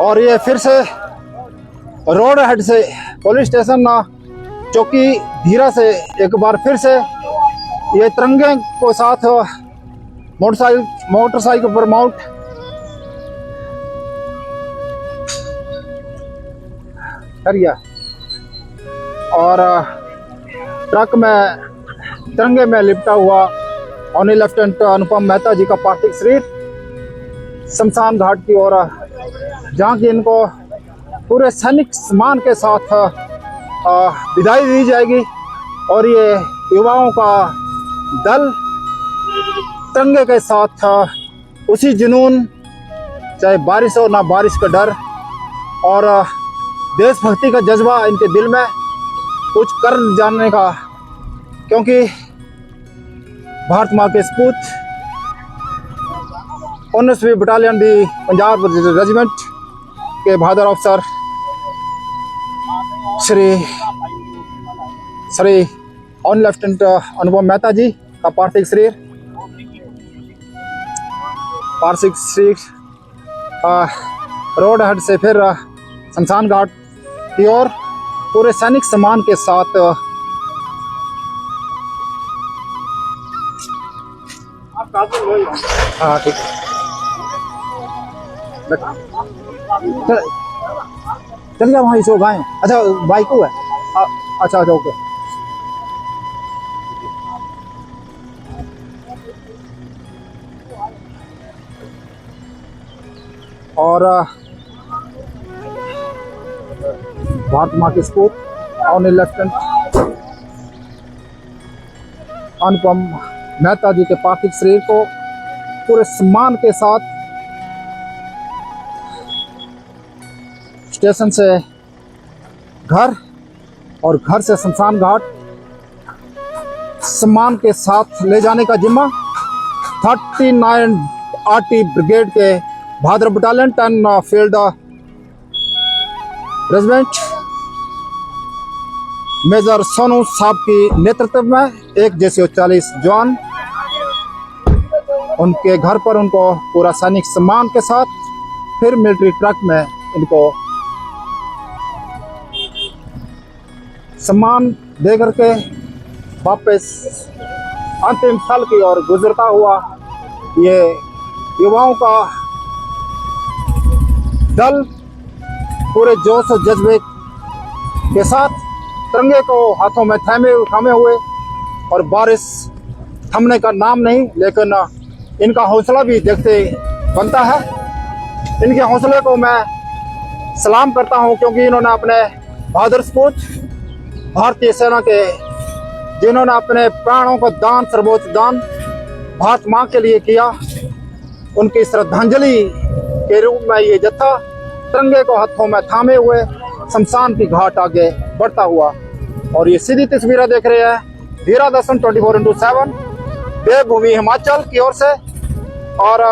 और ये फिर से रोड हेड से पुलिस स्टेशन चौकी धीरा से एक बार फिर से ये तिरंगे को साथ मोटरसाइकिल पर माउंट करिए और ट्रक में तिरंगे में लिपटा हुआ ऑनरी लेफ्टिनेंट अनुपम मेहता जी का पार्थिव शरीर शमशान घाट की ओर, जहाँ की इनको पूरे सैनिक सम्मान के साथ विदाई दी जाएगी। और ये युवाओं का दल तिरंगे के साथ उसी जुनून, चाहे बारिश हो ना बारिश का डर, और देशभक्ति का जज्बा इनके दिल में कुछ कर जानने का, क्योंकि भारत माँ के सपूत 19वीं बटालियन दी पंजाब रेजिमेंट के बहादुर अफसर श्री ऑन लेफ्टिनेंट अनुपम मेहता जी का पार्थिव शरीर रोड हेड से फिर शमशान घाट की ओर पूरे सैनिक सम्मान के साथ हाँ ठीक है, चलिए वहाँ इसो गाय। अच्छा बाइक को है, अच्छा अच्छा ओके। और भारत माँ के सपूत ऑनरी लेफ्टिनेंट अनुपम मेहता जी के पार्थिव शरीर को पूरे सम्मान के साथ स्टेशन से घर और घर से शमशान घाट सम्मान के साथ ले जाने का जिम्मा 39 आरटी ब्रिगेड के बहादुर battalion 10 field regiment major Sonu साहब की नेतृत्व में 1/40 जवान उनके घर पर उनको पूरा सैनिक सम्मान के साथ फिर मिलिट्री ट्रक में इनको सम्मान दे करके वापस अंतिम स्थल की ओर गुजरता हुआ ये युवाओं का दल पूरे जोश और जज्बे के साथ तिरंगे को हाथों में थामे हुए, और बारिश थमने का नाम नहीं, लेकिन इनका हौसला भी देखते बनता है। इनके हौसले को मैं सलाम करता हूं, क्योंकि इन्होंने अपने बहादुर सपूत भारतीय सेना के, जिन्होंने अपने प्राणों का दान, सर्वोच्च दान भारत माँ के लिए किया, उनकी श्रद्धांजलि के रूप में ये जत्था तिरंगे को हाथों में थामे हुए शमशान की घाट आगे बढ़ता हुआ। और ये सीधी तस्वीरें देख रहे हैं धीरा दर्शन 24/7 देवभूमि हिमाचल की ओर से। और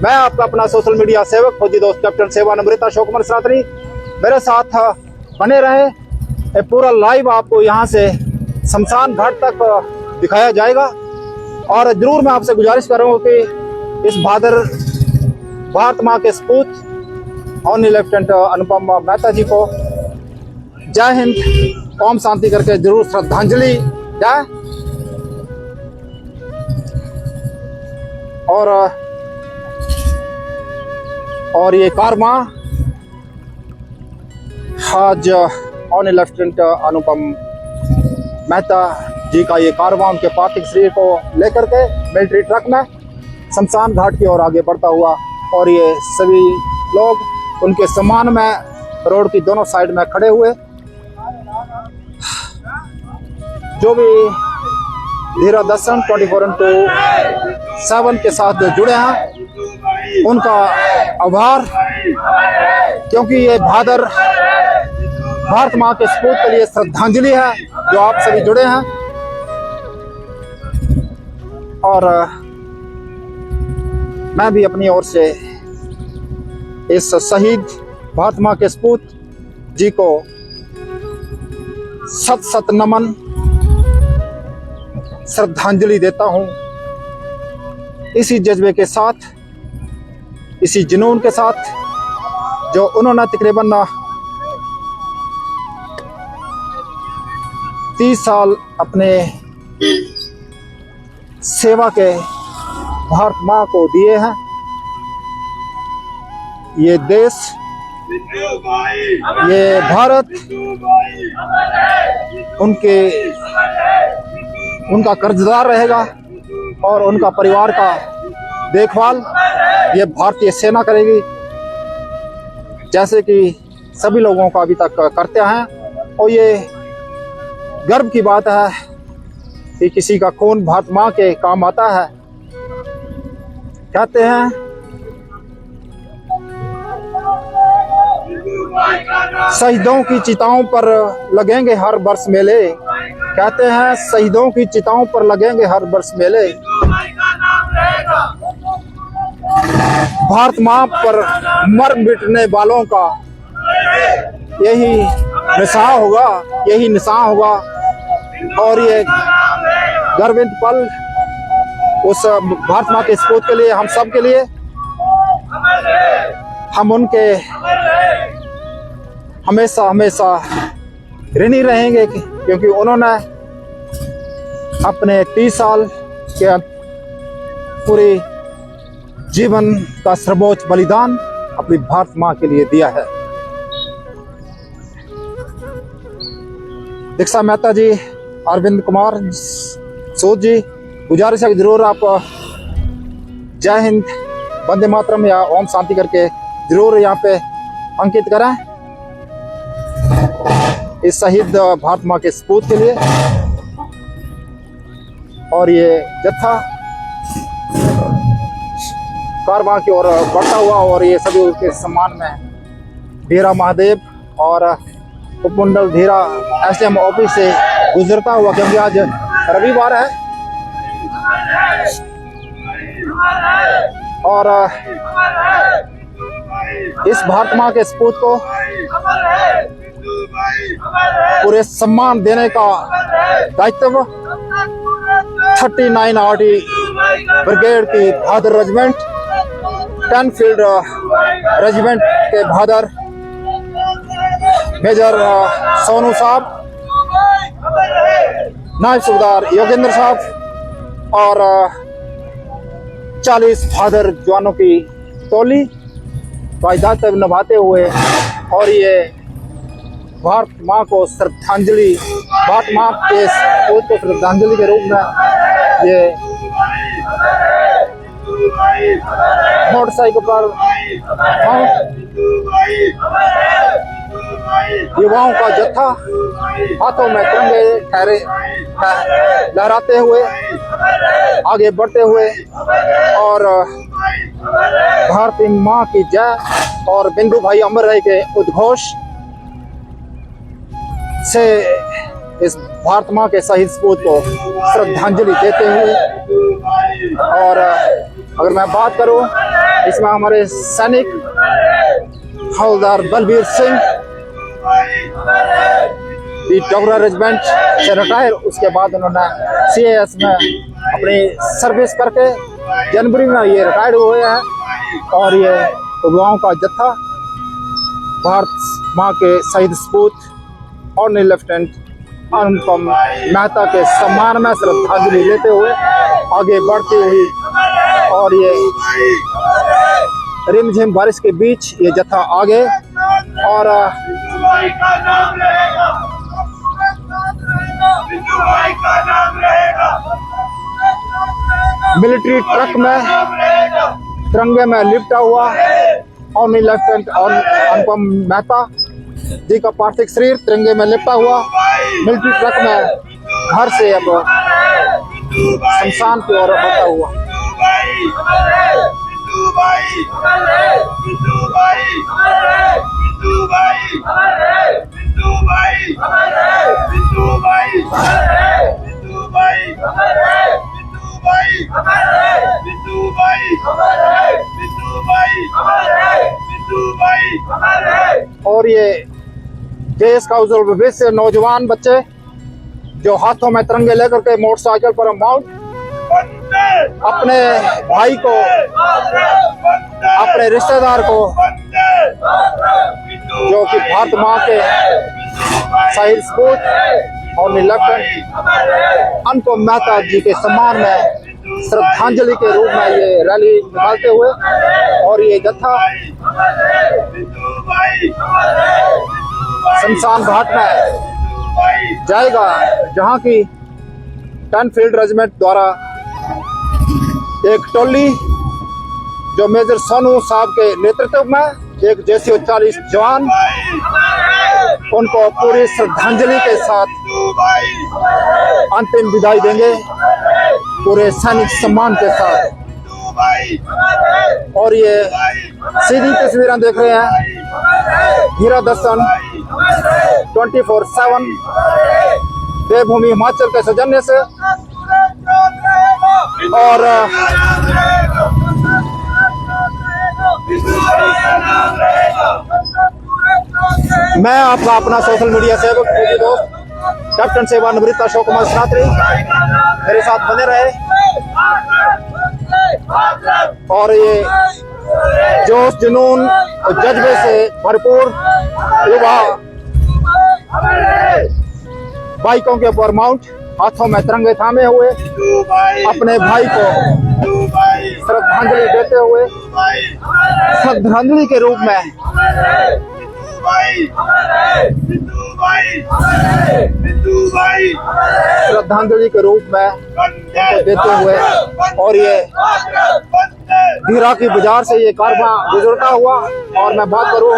मैं आपका अपना सोशल मीडिया सेवक फौजी दोस्त कैप्टन सेवानिवृत्त अशोक कुमार सनातनी, मेरे साथ बने रहे। ये पूरा लाइव आपको यहाँ से शमशान घाट तक दिखाया जाएगा। और जरूर मैं आपसे गुजारिश करूँगा कि इस भारत माँ के सपूत ऑनरी लेफ्टिनेंट अनुपम मेहता जी को जय हिंद ओम शांति करके जरूर श्रद्धांजलि जाए। और ये कारवां आज ऑनरी लेफ्टिनेंट अनुपम मेहता जी का ये कारवां उनके पार्थिव शरीर को लेकर के मिलिट्री ट्रक में शमशान घाट की ओर आगे बढ़ता हुआ, और ये सभी लोग उनके सम्मान में रोड की दोनों साइड में खड़े हुए। जो भी धीरा दर्शन 24/7 के साथ जुड़े हैं उनका आभार, क्योंकि ये भारत माँ के सपूत के लिए श्रद्धांजलि है जो आप सभी जुड़े हैं। और मैं भी अपनी ओर से इस शहीद भारत माँ के सपूत जी को सत सत नमन श्रद्धांजलि देता हूं। इसी जज्बे के साथ, इसी जुनून के साथ जो उन्होंने तकरीबन 30 साल अपने सेवा के भारत माँ को दिए हैं। ये देश, ये भारत उनका कर्जदार रहेगा और उनका परिवार का देखभाल ये भारतीय सेना करेगी, जैसे कि सभी लोगों का अभी तक करते हैं। और ये गर्व की बात है कि किसी का खून भारत माँ के काम आता है। कहते हैं शहीदों की चिताओं पर लगेंगे हर वर्ष मेले, कहते हैं शहीदों की चिताओं पर लगेंगे हर वर्ष मेले। भारत माँ पर मर मिटने वालों का यही निशान होगा, यही निशान होगा। और ये गर्वित पल उस भारत माँ के सपूत के लिए, हम सब के लिए, हम उनके हमेशा हमेशा ऋणी रहेंगे, क्योंकि उन्होंने अपने 30 साल के पूरे जीवन का सर्वोच्च बलिदान अपनी भारत माँ के लिए दिया है। दीक्षा मेहता जी, अरविंद कुमार सूद जी, गुजारिश है कि जरूर आप जय हिंद, वंदे मातरम या ओम शांति करके जरूर यहाँ पे अंकित करें इस शहीद भारत माँ के सपूत के लिए। और ये जत्था कारवां की ओर बढ़ता हुआ, और ये सभी उसके सम्मान में धीरा महादेव और उपमंडल धीरा एसडीएम ऑफिस से गुजरता हुआ, क्योंकि आज रविवार है और इस भारत माँ के सपूत को पूरे सम्मान देने का दायित्व 39 आरटी ब्रिगेड की बहादुर रेजिमेंट, 10 फील्ड रेजिमेंट के बहादुर मेजर सोनू साहब, नायब सूबेदार योगेंद्र साहब और 40 बहादुर जवानों की टोली दायित्व निभाते हुए, और ये भारत माँ को श्रद्धांजलि, भारत माँ के सपूत को श्रद्धांजलि के रूप में ये मोटरसाइकिल पर युवाओं का जत्था हाथों में तिरंगे लहराते हुए आगे बढ़ते हुए, और भारत माँ की जय और बिंदु भाई अमर रहे के उद्घोष से इस भारत माँ के शहीद सपूत को श्रद्धांजलि देते हुए। और अगर मैं बात करूं, इसमें हमारे सैनिक हवलदार बलबीर सिंह डोगरा रेजिमेंट से रिटायर, उसके बाद उन्होंने CAS में अपनी सर्विस करके जनवरी में ये रिटायर्ड हुए हैं। और ये युवाओं का जत्था भारत माँ के शहीद सपूत ऑनरेबल लेफ्टिनेंट अनुपम मेहता के सम्मान में श्रद्धांजलि लेते हुए आगे बढ़ती हुई, और ये रिमझिम बारिश के बीच ये जत्था आगे, और मिलिट्री ट्रक में तिरंगे में लिपटा हुआ ऑनरेबल लेफ्टिनेंट अनुपम मेहता जी का पार्थिव शरीर तिरंगे में लिपटा हुआ मिलिट्री ट्रक में घर से अब शमशान की ओर बढ़ता हुआ। और ये देश का उज्जवल भविष्य नौजवान बच्चे जो हाथों में तिरंगे लेकर के मोटरसाइकिल पर माउंट अपने भाई को, अपने रिश्तेदार को जो कि भारत माँ के शहीद सपूत और निलखन अनुपम मेहता जी के सम्मान में श्रद्धांजलि के रूप में ये रैली निकालते हुए और ये जत्था शमशान घाट में जाएगा, जहां की 10 फील्ड रेजिमेंट द्वारा एक टोली जो मेजर सोनू साहब के नेतृत्व में एक JCO 40 जवान उनको पूरी श्रद्धांजलि के साथ अंतिम विदाई देंगे पूरे सैनिक सम्मान के साथ। और ये सीधी तस्वीरें देख रहे हैं हीरा दर्शन 24/7 देवभूमि हिमाचल के सौजन्य से। और मैं आपका अपना सोशल मीडिया सेवक दोस्त कैप्टन सेवानिवृत्त अशोक कुमार सनातनी, मेरे साथ बने रहे और ये जोश जुनून और जज्बे से भरपूर युवा बाइकों के ऊपर माउंट, हाथों में तिरंगे थामे हुए अपने भाई को श्रद्धांजलि देते हुए श्रद्धांजलि के रूप में श्रद्धांजलि के रूप में देते हुए और ये धीरा की बाजार से ये कारवां गुजरता हुआ। और मैं बात करूं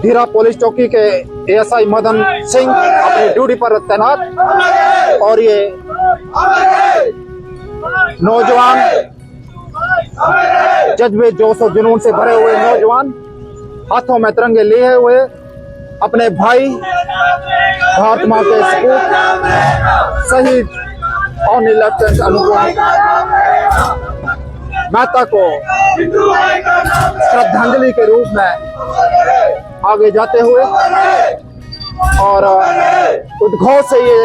धीरा पुलिस चौकी के ASI मदन सिंह अपनी ड्यूटी पर तैनात और ये नौजवान जज्बे जोश और जुनून से भरे हुए नौजवान हाथों में तिरंगे लिए हुए अपने भाई भारत माँ के सपूत शहीद और लेफ्टिनेंट अनुपम मेहता को श्रद्धांजलि के रूप में आगे जाते हुए और उद्घोष से ये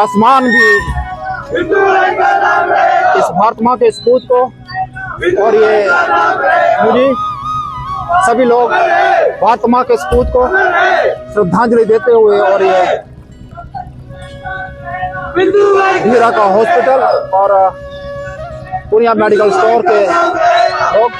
आसमान भी इस भारत माँ के सपूत को और ये मुझे सभी लोग भारत माँ के सपूत को श्रद्धांजलि देते हुए और ये धीरा का हॉस्पिटल और पूर्णिया मेडिकल स्टोर के लोग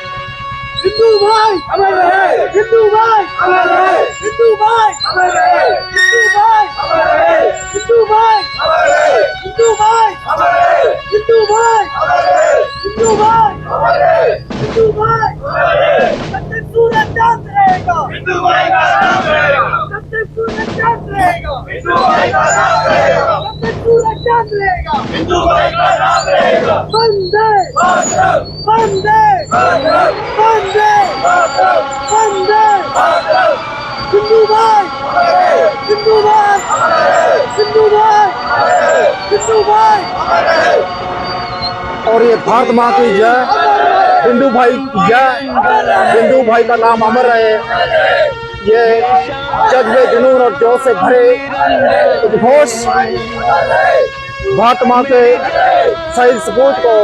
हिंदू भाई अमर रहे, हिंदू भाई अमर रहे, हिंदू भाई अमर रहे, हिंदू भाई अमर रहे, हिंदू भाई अमर रहे, हिंदू भाई अमर रहे, हिंदू भाई अमर रहे, हिंदू भाई अमर रहे, हिंदू भाई अमर रहे। सत्य सूरज चांद रहेगा, हिंदू भाई का नाम रहेगा। सत्य सूरज चांद रहेगा, हिंदू भाई का नाम रहेगा। सत्य सूरज चांद रहेगा, हिंदू भाई का नाम रहेगा। वंदे मातरम, वंदे मातरम, वंदे वंदे हिंदू भाई, हिंदू भाई, हिंदू भाई, हिंदू भाई। और ये भारत माँ की जय, हिंदू भाई की जय, हिंदू भाई का नाम अमर रहे। ये जज्बे जुनून और जोश से भरे उद्घोष भारत माँ के शहीद सपूत को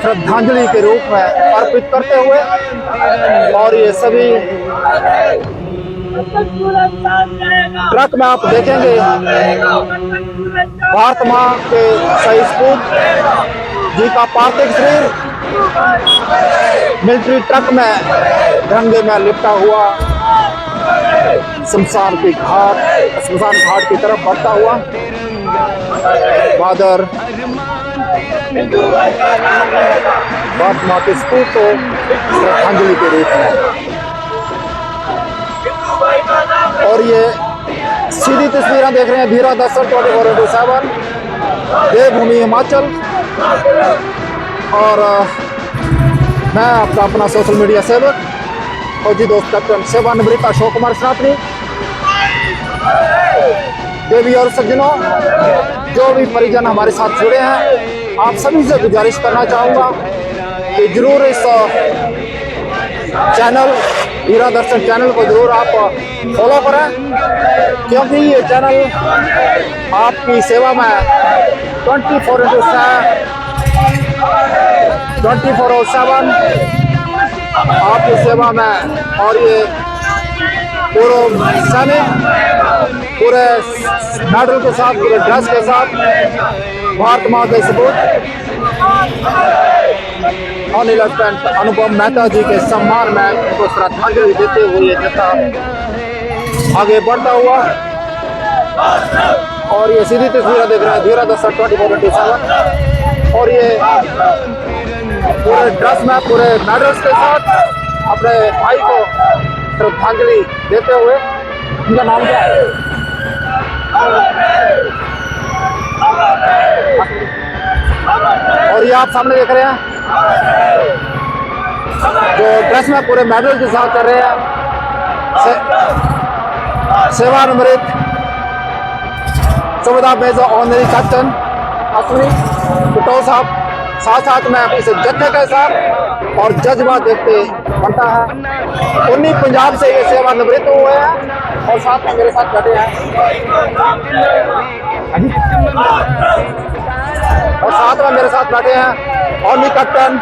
श्रद्धांजलि के रूप में अर्पित करते हुए और ये सभी ट्रक में आप देखेंगे भारत माँ के शहीद सपूत जी का पार्थिव शरीर मिलिट्री ट्रक में तिरंगे में लिपटा हुआ शमशान घाट की तरफ बढ़ता हुआ बादर भारत माँ के सपूत को श्रद्धांजलि के रूप में। और ये सीधी तस्वीरें देख रहे हैं धीरा दर्शन 24/7 देवभूमि हिमाचल। और मैं आपका अपना सोशल मीडिया सेवक फौजी दोस्त कैप्टन सेवानिवृत्त अशोक कुमार सनातनी। देवी और सज्जनों, जो भी परिजन हमारे साथ जुड़े हैं, आप सभी से गुजारिश करना चाहूँगा कि जरूर इस चैनल हीरा दर्शन चैनल को जरूर आप फॉलो करें, क्योंकि ये चैनल आपकी सेवा में 24/7 आपकी सेवा में और ये पूर्व सैनिक पूरे मेडल के साथ, पूरे ड्रेस के साथ भारत माँ के सपूत ऑनर लेफ्टिनेंट अनुपम मेहता जी के सम्मान में उनको श्रद्धांजलि देते हुए ये जत्था आगे बढ़ता हुआ। और ये सीधी तस्वीरें देख रहे हैं 24/10/24/27 और ये पूरे ड्रेस में पूरे मेडल्स के साथ अपने भाई को श्रद्धांजलि देते हुए। उनका नाम क्या है? और ये आप सामने देख रहे हैं जो ड्रेस में पूरे मेडल के साथ कर रहे हैं सेवानिवृत्त सुबेदार मेजर ऑनरी कैप्टन अश्विनी कुटो साहब। साथ साथ में इस जत्थे के साथ और जज्बा देखते बनता है। उन्हीं पंजाब से ये सेवानिवृत्त हुए हैं और साथ में मेरे साथ बैठे हैं और साथ में मेरे साथ बैठे हैं ऑनरी कैप्टन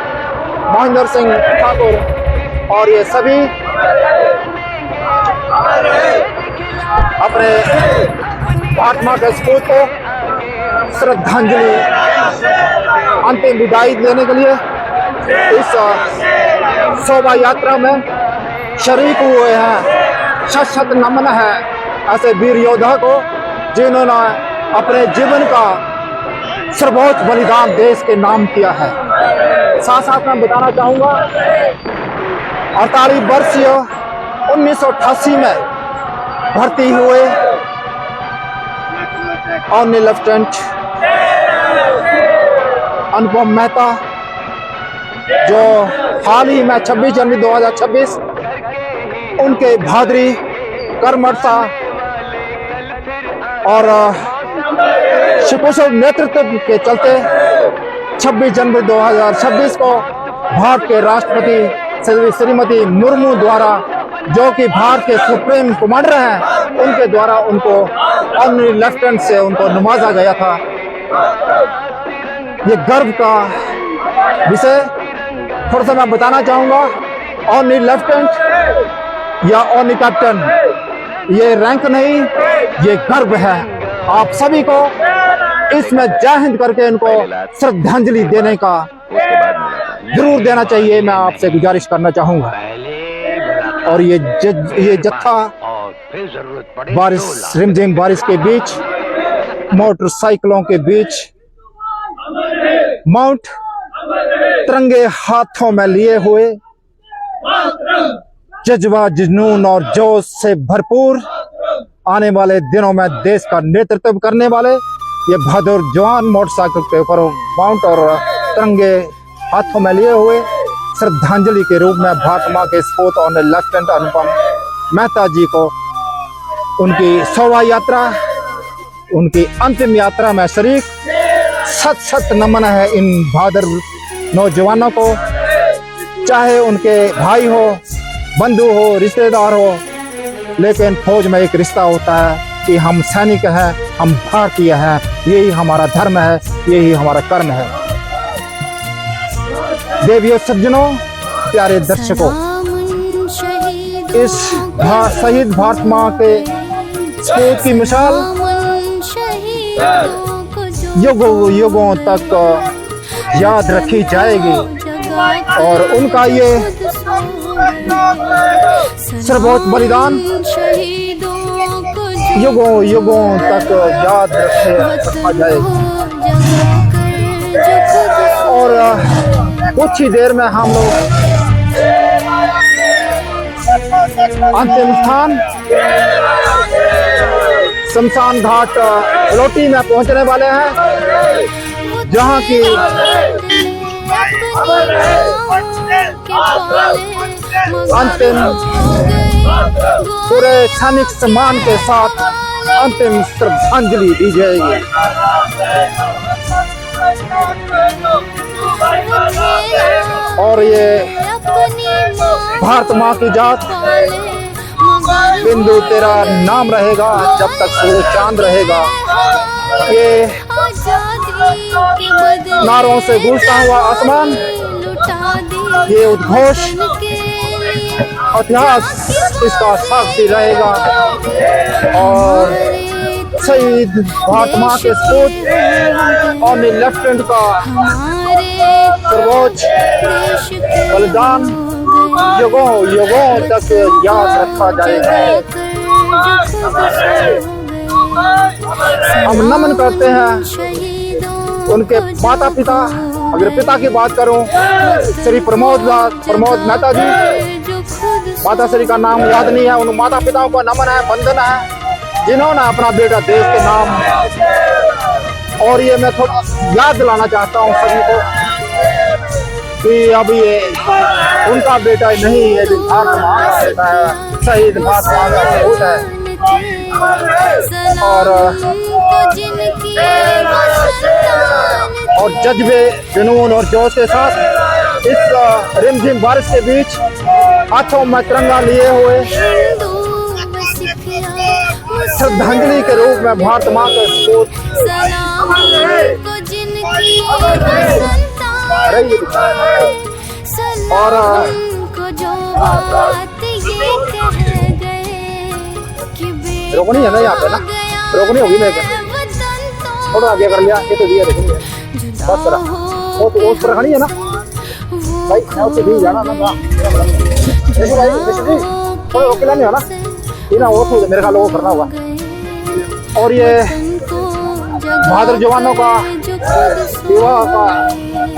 महेंद्र सिंह ठाकुर। और ये सभी अपने भारत माँ के सपूत को श्रद्धांजलि अंतिम विदाई देने के लिए इस शोभा यात्रा में शरीक हुए हैं। शत शत नमन है ऐसे वीर योद्धा को जिन्होंने अपने जीवन का सर्वोच्च बलिदान देश के नाम किया है। साथ साथ मैं बताना चाहूँगा 48 वर्षीय 1988 में भर्ती हुए ऑनर लेफ्टिनेंट अनुपम मेहता जो हाल ही में 26 जनवरी 2026 उनके बहादुरी कर्मठता और सुकुशल नेतृत्व के चलते 26 जनवरी 2026 को भारत के राष्ट्रपति श्रीमती मुर्मू द्वारा जो कि भारत के सुप्रीम कमांडर हैं उनके द्वारा उनको ऑनरी लेफ्टिनेंट से उनको नवाजा गया था। ये गर्व का विषय थोड़ा सा मैं बताना चाहूँगा। ऑनरी लेफ्टिनेंट या ऑनरी कैप्टन ये रैंक नहीं, ये गर्व है। आप सभी को इसमें जय हिंद करके इनको श्रद्धांजलि देने का जरूर देना चाहिए, मैं आपसे गुजारिश करना चाहूँगा। और ये जत्था बारिश रिमझिम बारिश के बीच मोटरसाइकिलों के बीच माउंट तिरंगे हाथों में लिए हुए जज्बा जुनून और जोश से भरपूर आने वाले दिनों में देश का नेतृत्व करने वाले ये बहादुर जवान मोटरसाइकिल के ऊपर माउंट और तिरंगे हाथों में लिए हुए श्रद्धांजलि के रूप में भारत माँ के सपूत ऑनर लेफ्टिनेंट अनुपम मेहता जी को उनकी शोभा यात्रा, उनकी अंतिम यात्रा में शरीक सत सत नमन है इन बहादुर नौजवानों को। चाहे उनके भाई हो, बंधु हो, रिश्तेदार हो, लेकिन फौज में एक रिश्ता होता है कि हम सैनिक हैं, हम भारतीय हैं, यही हमारा धर्म है, यही हमारा कर्म है। देवियों सज्जनों, प्यारे दर्शकों, इस शहीद भारत माँ के सपूत की मिसाल युगों युगों तक याद रखी जाएगी और उनका ये सर्वोच्च बलिदान युगों युगों तक याद रखा जाएगा। और कुछ ही देर में हम लोग अंतिम स्थान शमशान घाट लोटी में पहुंचने वाले हैं, जहां की अंतिम पूरे सैनिक सम्मान के साथ अंतिम श्रद्धांजलि दी जाएगी। और ये भारत माँ की जात बिंदु तेरा नाम रहेगा जब तक सूरज चांद रहेगा, ये नारों से गूंजता हुआ आसमान, ये उद्घोष इतिहास इसका साक्षी रहेगा। और शहीद महात्मा के सपूत और लेफ्टिनेंट का सर्वोच्च बलिदान युगों युगों तक याद रखा जाएगा। हम नमन करते हैं उनके माता पिता। अगर पिता की बात करूं, श्री प्रमोद मेहता जी, माता श्री का नाम याद नहीं है। उन माता पिताओं का नमन है, वंदन है, जिन्होंने अपना बेटा देश के नाम। और ये मैं थोड़ा याद दिलाना चाहता हूँ सभी को कि अब ये उनका बेटा नहीं है, महात्मा का बेटा है, शहीद महात्मा का सपूत है। और जज्बे, जुनून और जोश के साथ इस रिमझिम बारिश के बीच हाथों में तिरंगा लिए हुए श्रद्धांजलि के रूप में भारत माँ का सपूत और रोकनी है ना, यहाँ पे ना रोकनी होगी। मैं थोड़ा आगे कर लिया, ये तो दिया देखेंगे बस तरह वो तो उस तरह खड़ी है ना भाई, मैं उससे भी जाना ना देखो भाई, थोड़ा रोक लेने हो ना, ये ना वो तो मेरे ख्याल वो करना होगा। और ये बहादुर जवानों का विवाह का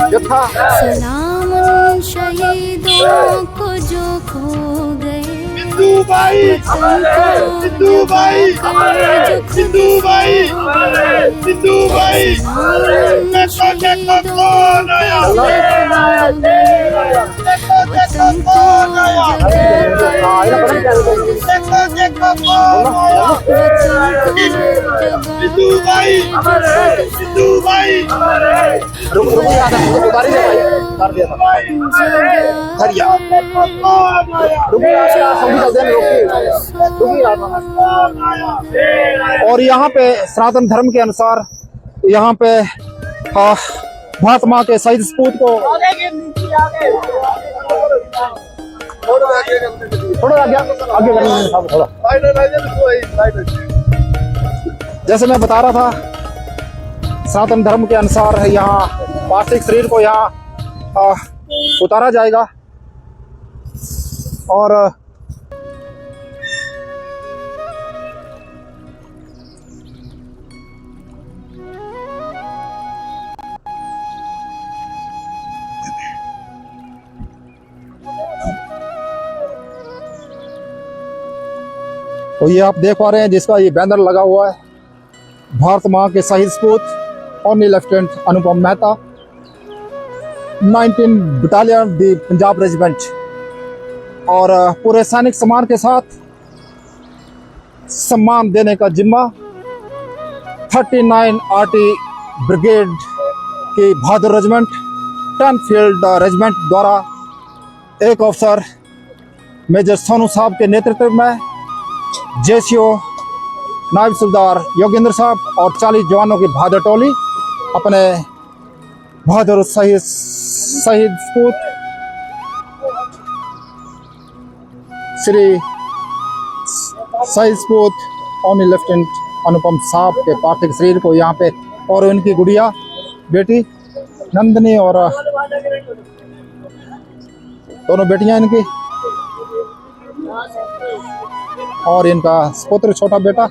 जत्था शहीदों को जो खो गए। सिद्धू भाई, सिद्धू भाई, सिद्धू भाई, सिद्धू भाई, देखो देखो कौन आया, देखो कौन आया, देखो देखो कौन आया। सिद्धू भाई, सिद्धू भाई, रुक उतारी दे भाई, उतार दिया था हरिया और यहाँ पे सनातन धर्म के अनुसार यहाँ पे महात्मा के शहीद सपूत को थोड़ा आगे करना थोड़ा। जैसे मैं बता रहा था, सनातन धर्म के अनुसार यहाँ पार्थिव शरीर को यहाँ उतारा जाएगा। और तो ये आप देख पा रहे हैं जिसका ये बैनर लगा हुआ है, भारत माँ के शहीद सपूत ऑनली लेफ्टिनेंट अनुपम मेहता, 19 बटालियन दी पंजाब रेजिमेंट। और पूरे सैनिक सम्मान के साथ सम्मान देने का जिम्मा 39 आरटी ब्रिगेड की बहादुर रेजिमेंट 10 फील्ड रेजिमेंट द्वारा एक अफसर मेजर सोनू साहब के नेतृत्व में जेसीओ नायब सुबेदार योगेंद्र साहब और 40 जवानों की बहादुर टोली अपने बहादुर शहीद सपूत श्री शहीद सपूत ऑनली लेफ्टिनेंट अनुपम साहब के पार्थिव शरीर को यहाँ पे और उनकी गुड़िया बेटी नंदनी और दोनों बेटियां इनकी और इनका पुत्र छोटा बेटा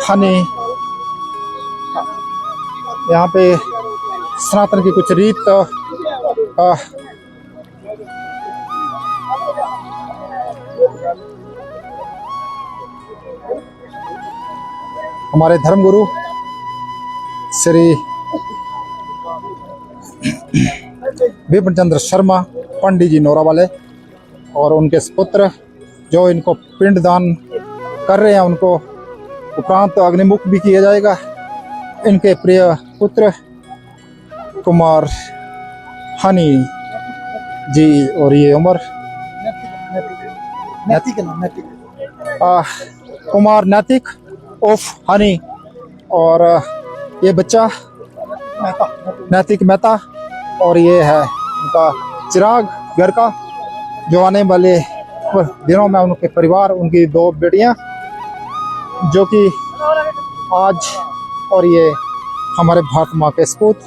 हनी, यहाँ पे सनातन की कुछ रीत हमारे धर्मगुरु श्री विपिन चंद्र शर्मा पंडित जी नोरा वाले और उनके पुत्र जो इनको पिंडदान कर रहे हैं, उनको उपरांत अग्निमुख भी किया जाएगा। इनके प्रिय पुत्र कुमार हनी जी और ये उमर कुमार नैतिक उर्फ हनी और ये बच्चा नैतिक मेहता और ये है उनका चिराग घर का जो आने वाले दिनों में उनके परिवार, उनकी 2 बेटियां जो कि आज, और ये हमारे भारत माँ के सपूत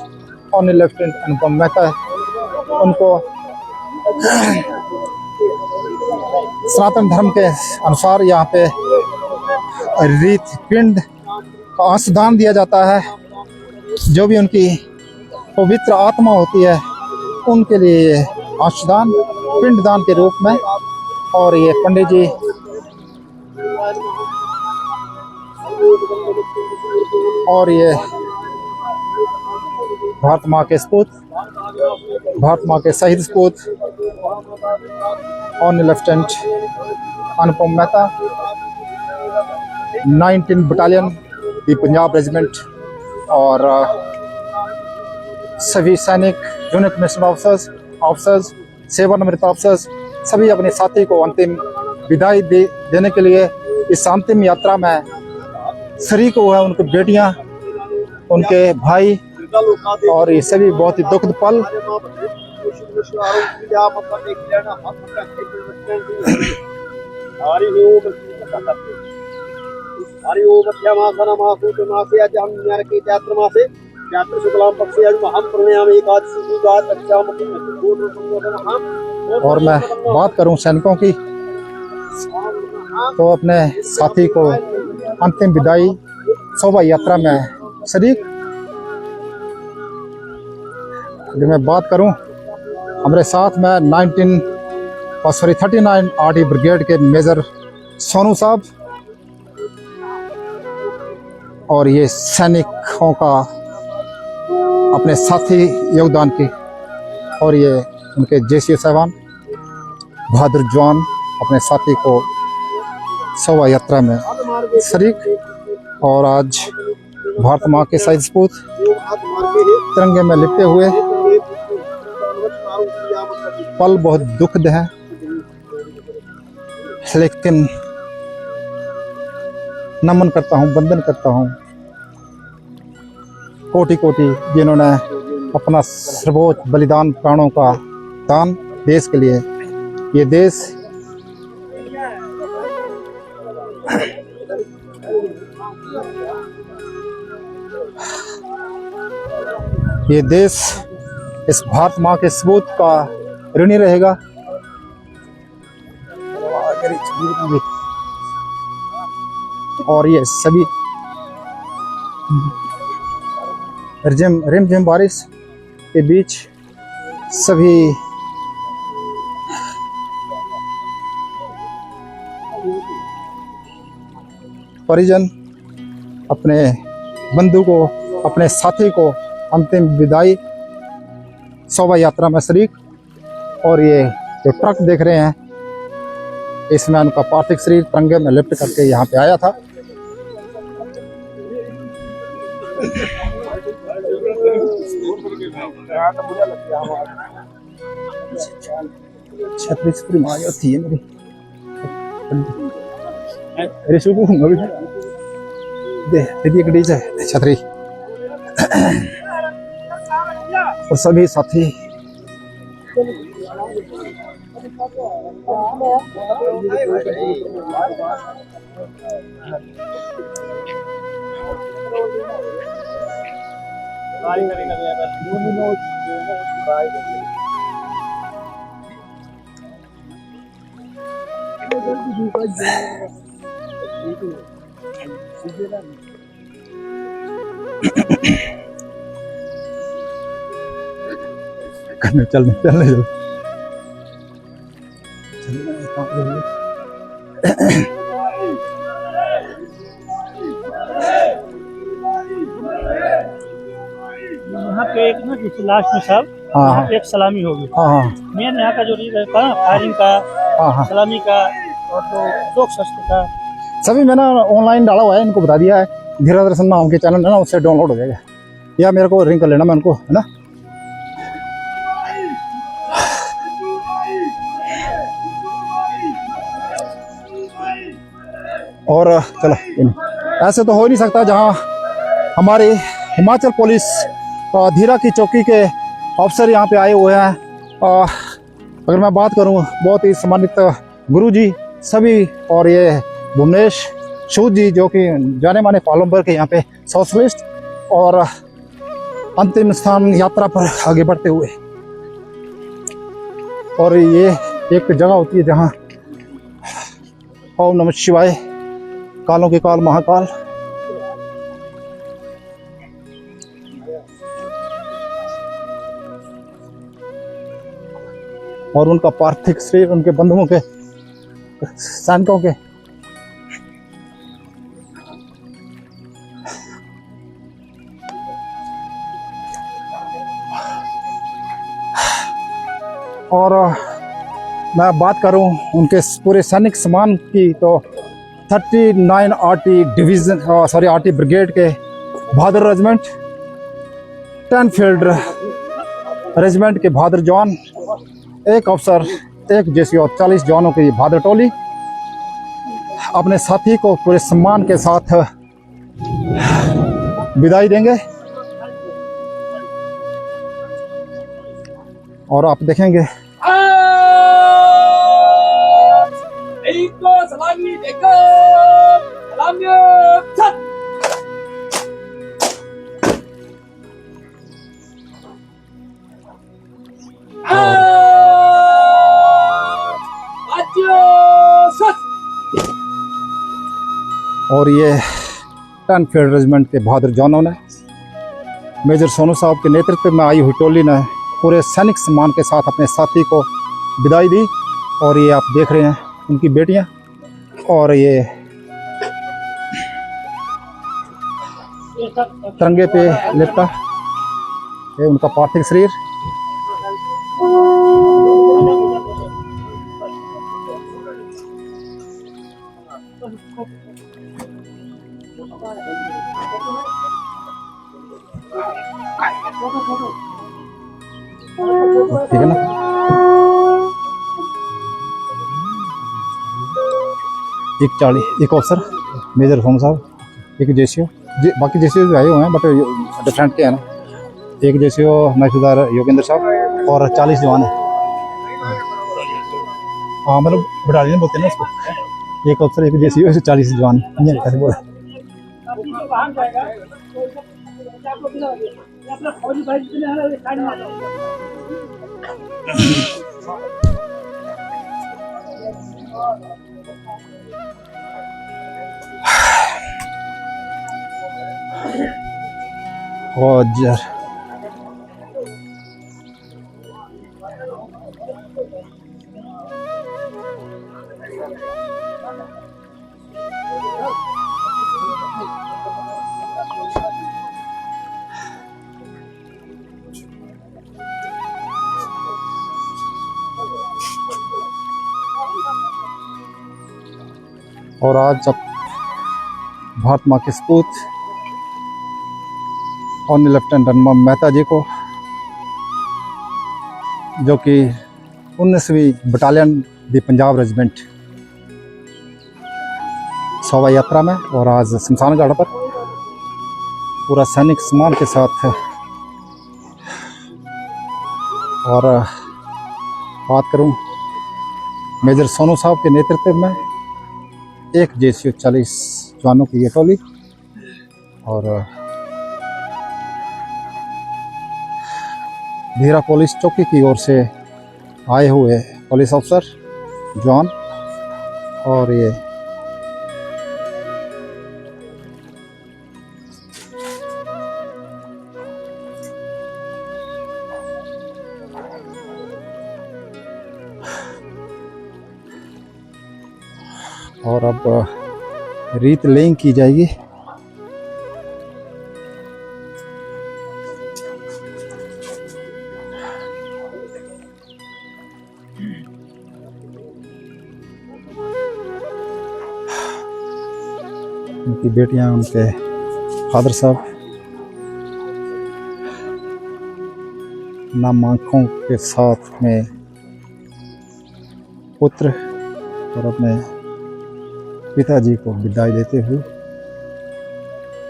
ऑनर लेफ्टिनेंट अनुपम मेहता है, उनको सनातन धर्म के अनुसार यहाँ पे रीत पिंड का अंशदान दिया जाता है। जो भी उनकी पवित्र आत्मा होती है उनके लिए ये अंशदान पिंडदान के रूप में, और ये पंडित जी और ये भारत माँ के सपूत, भारत माँ के शहीद सपूत ऑनर लेफ्टिनेंट अनुपम मेहता, 19 बटालियन दी पंजाब रेजिमेंट, और सभी सैनिक, जूनियर कमिश्नर ऑफिसर्स, सेवानिवृत्त ऑफिसर्स, सभी अपने साथी को अंतिम विदाई देने के लिए इस अंतिम यात्रा में शरीक हुआ है। उनकी बेटियां, उनके भाई, और ये सभी बहुत ही दुखद पल। और मैं बात करूं सैनिकों की, तो अपने साथी को अंतिम विदाई शोभा यात्रा में शरीक, अगर मैं बात करूं हमारे साथ में 39 आरटी ब्रिगेड के मेजर सोनू साहब, और ये सैनिकों का अपने साथी योगदान की, और ये उनके जैसी साहबान बहादुर जवान अपने साथी को शोभा यात्रा में शरीक। और आज भारत माँ के शहीद सपूत तिरंगे में लिपटे हुए पल बहुत दुखद है, लेकिन नमन करता हूँ, वंदन करता हूँ कोटि कोटि जिन्होंने अपना सर्वोच्च बलिदान, प्राणों का दान देश के लिए। ये देश इस भारत माँ के सपूत का ऋणी रहेगा। और ये सभी रिमझिम बारिश के बीच सभी परिजन अपने बंधु को, अपने साथी को अंतिम विदाई शोभा यात्रा में शरीक। और ये जो ट्रक देख रहे हैं, इसमें उनका पार्थिव शरीर तिरंगे में लिप्ट करके यहाँ पे आया था। छतरी छतरी मारी होती है मेरी, दे गड्डी से छतरी। और सभी साथी चलने यहाँ पे एक ना जिस लास्ट में सब यहाँ पे एक सलामी होगी। मेन यहाँ का जो रीजन था फायरिंग का, सलामी का और तो शोक शस्त्र का सभी मैंने ऑनलाइन डाला हुआ है, इनको बता दिया है। धीरा दर्शन नाम के चैनल है ना, उससे डाउनलोड हो जाएगा, या मेरे को रिंग कर लेना, मैं उनको, है ना। और चलो, ऐसे तो हो ही नहीं सकता जहां हमारे हिमाचल पुलिस धीरा की चौकी के अफसर यहाँ पे आए हुए हैं। अगर मैं बात करूं, बहुत ही सम्मानित गुरुजी सभी, और ये भुवनेश सूद जी जो कि जाने माने पालमपुर के यहाँ पे सोशलिस्ट, और अंतिम स्थान यात्रा पर आगे बढ़ते हुए। और ये एक जगह होती है जहाँ ओम नमः शिवाय, कालों के काल महाकाल, और उनका पार्थिव शरीर उनके बंधुओं के, सैनिकों के और मैं बात करूं उनके पूरे सैनिक सम्मान की, तो 39 आरटी डिवीजन, आरटी ब्रिगेड के बहादुर रेजिमेंट, 10 फील्ड रेजिमेंट के बहादुर जवान, एक अफसर, एक जेसी और 40 जवानों की बहादुर टोली अपने साथी को पूरे सम्मान के साथ विदाई देंगे। और आप देखेंगे सलामी देकर सलामी छत। और ये 10 फील्ड रेजिमेंट के बहादुर जवानों ने, मेजर सोनू साहब के नेतृत्व में आई हुई टोली ने पूरे सैनिक सम्मान के साथ अपने साथी को विदाई दी। और ये आप देख रहे हैं उनकी बेटियां, और ये तिरंगे पे लिपटा ये उनका पार्थिव शरीर। ठीक है ना। एक 40, एक अफसर मेजर सोनू साहब, एक जेसीओ, बाकी जेसीओ आए हुए हैं बट डिफरेंट के हैं ना। एक जेसीओ महसूदार योगेंद्र साहब और 40 जवान है। हाँ मतलब बटालियन बोलते हैं ना इसको। एक अफसर, एक जेसीओ, 40 जवान, ये कैसे बोले। रोजर और आज जब भारत माँ के सपूत ऑनर लेफ्टिनेंट जनरल मेहता जी को, जो कि 19वीं बटालियन दी पंजाब रेजिमेंट शोभा यात्रा में, और आज शमशान घाट पर पूरा सैनिक सम्मान के साथ। और बात करूं मेजर सोनू साहब के नेतृत्व में एक जेसीओ 40 जवानों की ये टोली, और धीरा पुलिस चौकी की ओर से आए हुए पुलिस अफसर जवान, और ये और अब रीत लेंग की जाएगी। उनकी बेटियां, उनके फादर साहब नाम आँखों के साथ में पुत्र और अपने पिताजी को विदाई देते हुए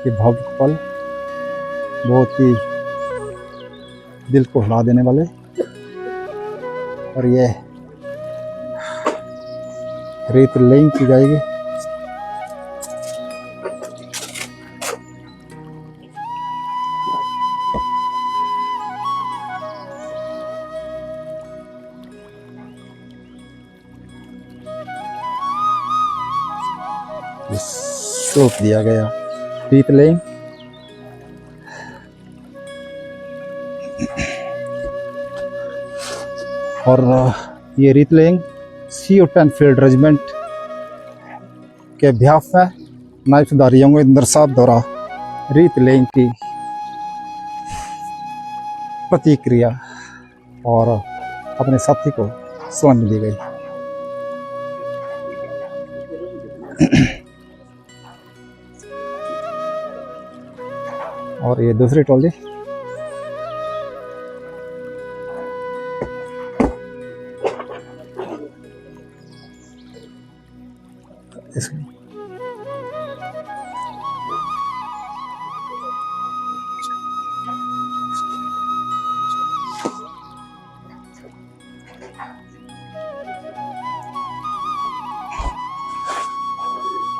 ये भावुक पल बहुत ही दिल को हिला देने वाले। और ये रेत लेइंग की जाएगी। स्लोप दिया गया रेत लेइंग। और ये रेत लेइंग CO10 फील्ड रेजिमेंट के अभ्यास में नायब सुधार योगेंद्र साहब द्वारा रेत लेइंग की प्रतिक्रिया और अपने साथी को सलामी दी गई। और ये दूसरी टोली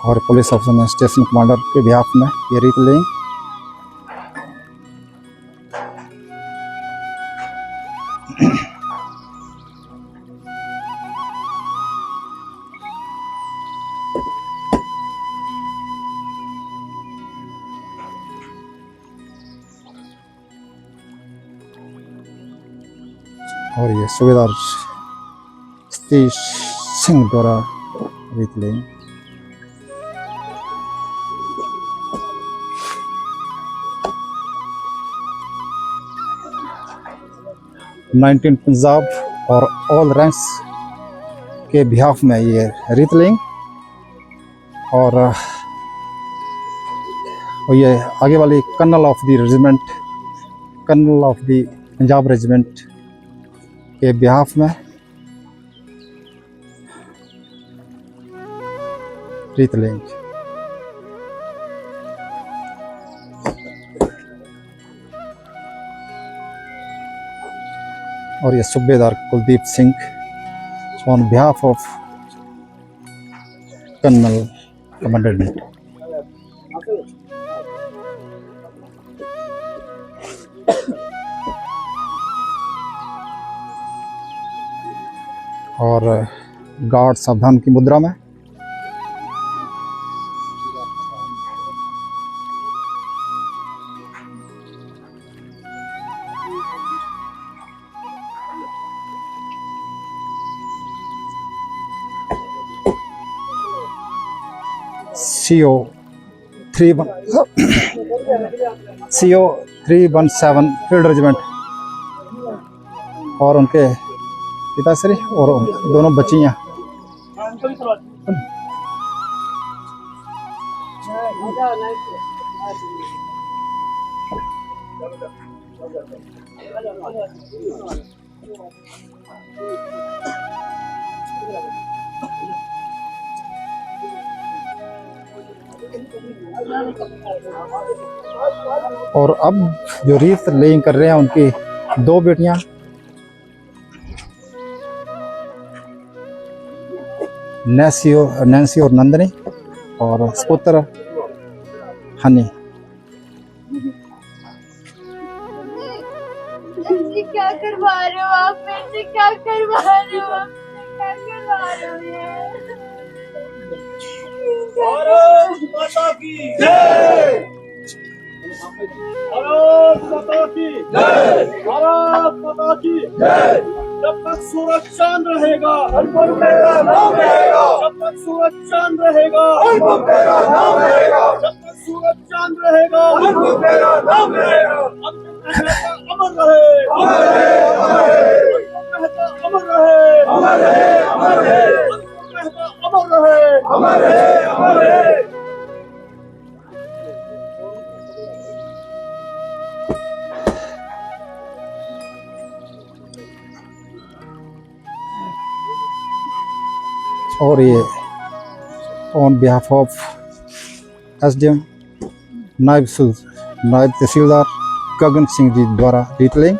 और पुलिस ऑफिसर ने स्टेशन कमांडर के बिहाफ में ये रेत लेइंग। और ये सूबेदार सतीश सिंह द्वारा रेत लेइंग। नाइनटीन पंजाब और ऑल रैंक्स के बिहाफ में ये रेत लेइंग। और ये आगे वाली colonel of the regiment, colonel of the Punjab regiment के बिहाफ में रेत लेइंग। और ये Subedar Kuldeep Singh on behalf of colonel commandant. और गार्ड सावधान की मुद्रा में। CO317 फील्ड रेजिमेंट और उनके पिताश्री और दोनों बच्चियां और अब जो रेत लेइंग कर रहे हैं उनकी दो बेटियां नैंसी और नंदनी और पुत्र हनी। क्या करवा रहे हो आप मेरे से? क्या करवा रहे हो आप? क्या करवा रहे हो ये? भारत माता की जय। भारत माता की जय। भारत माता की जय। जब तक सूरज चांद रहेगा तेरा नाम रहेगा। जब तक सूरज चांद रहेगा तेरा नाम रहेगा। जब तक सूरज चांद रहेगा तेरा नाम रहेगा। अमर रहे, अमर रहे, अमर रहे, अमर रहे, अमर रहे, अमर रहे, अमर रहे, अमर रहे, अमर रहे। और ये ऑन बिहाफ ऑफ SDM नायब तहसीलदार गगन सिंह जी द्वारा रेत लेइंग।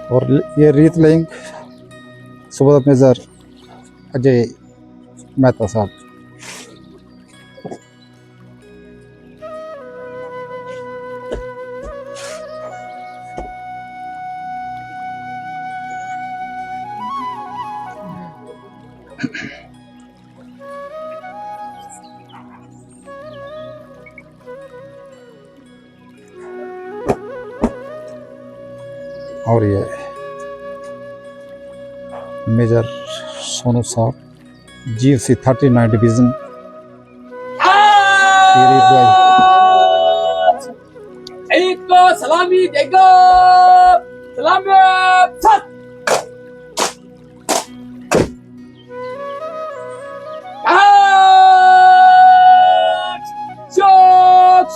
और ये रीत लेंगे सुबह मेजर अजय मेहता साहब। और ये मेजर सोनू साहब GFC 39 डिवीजन। एक को सलामी देगा, सलामी सत।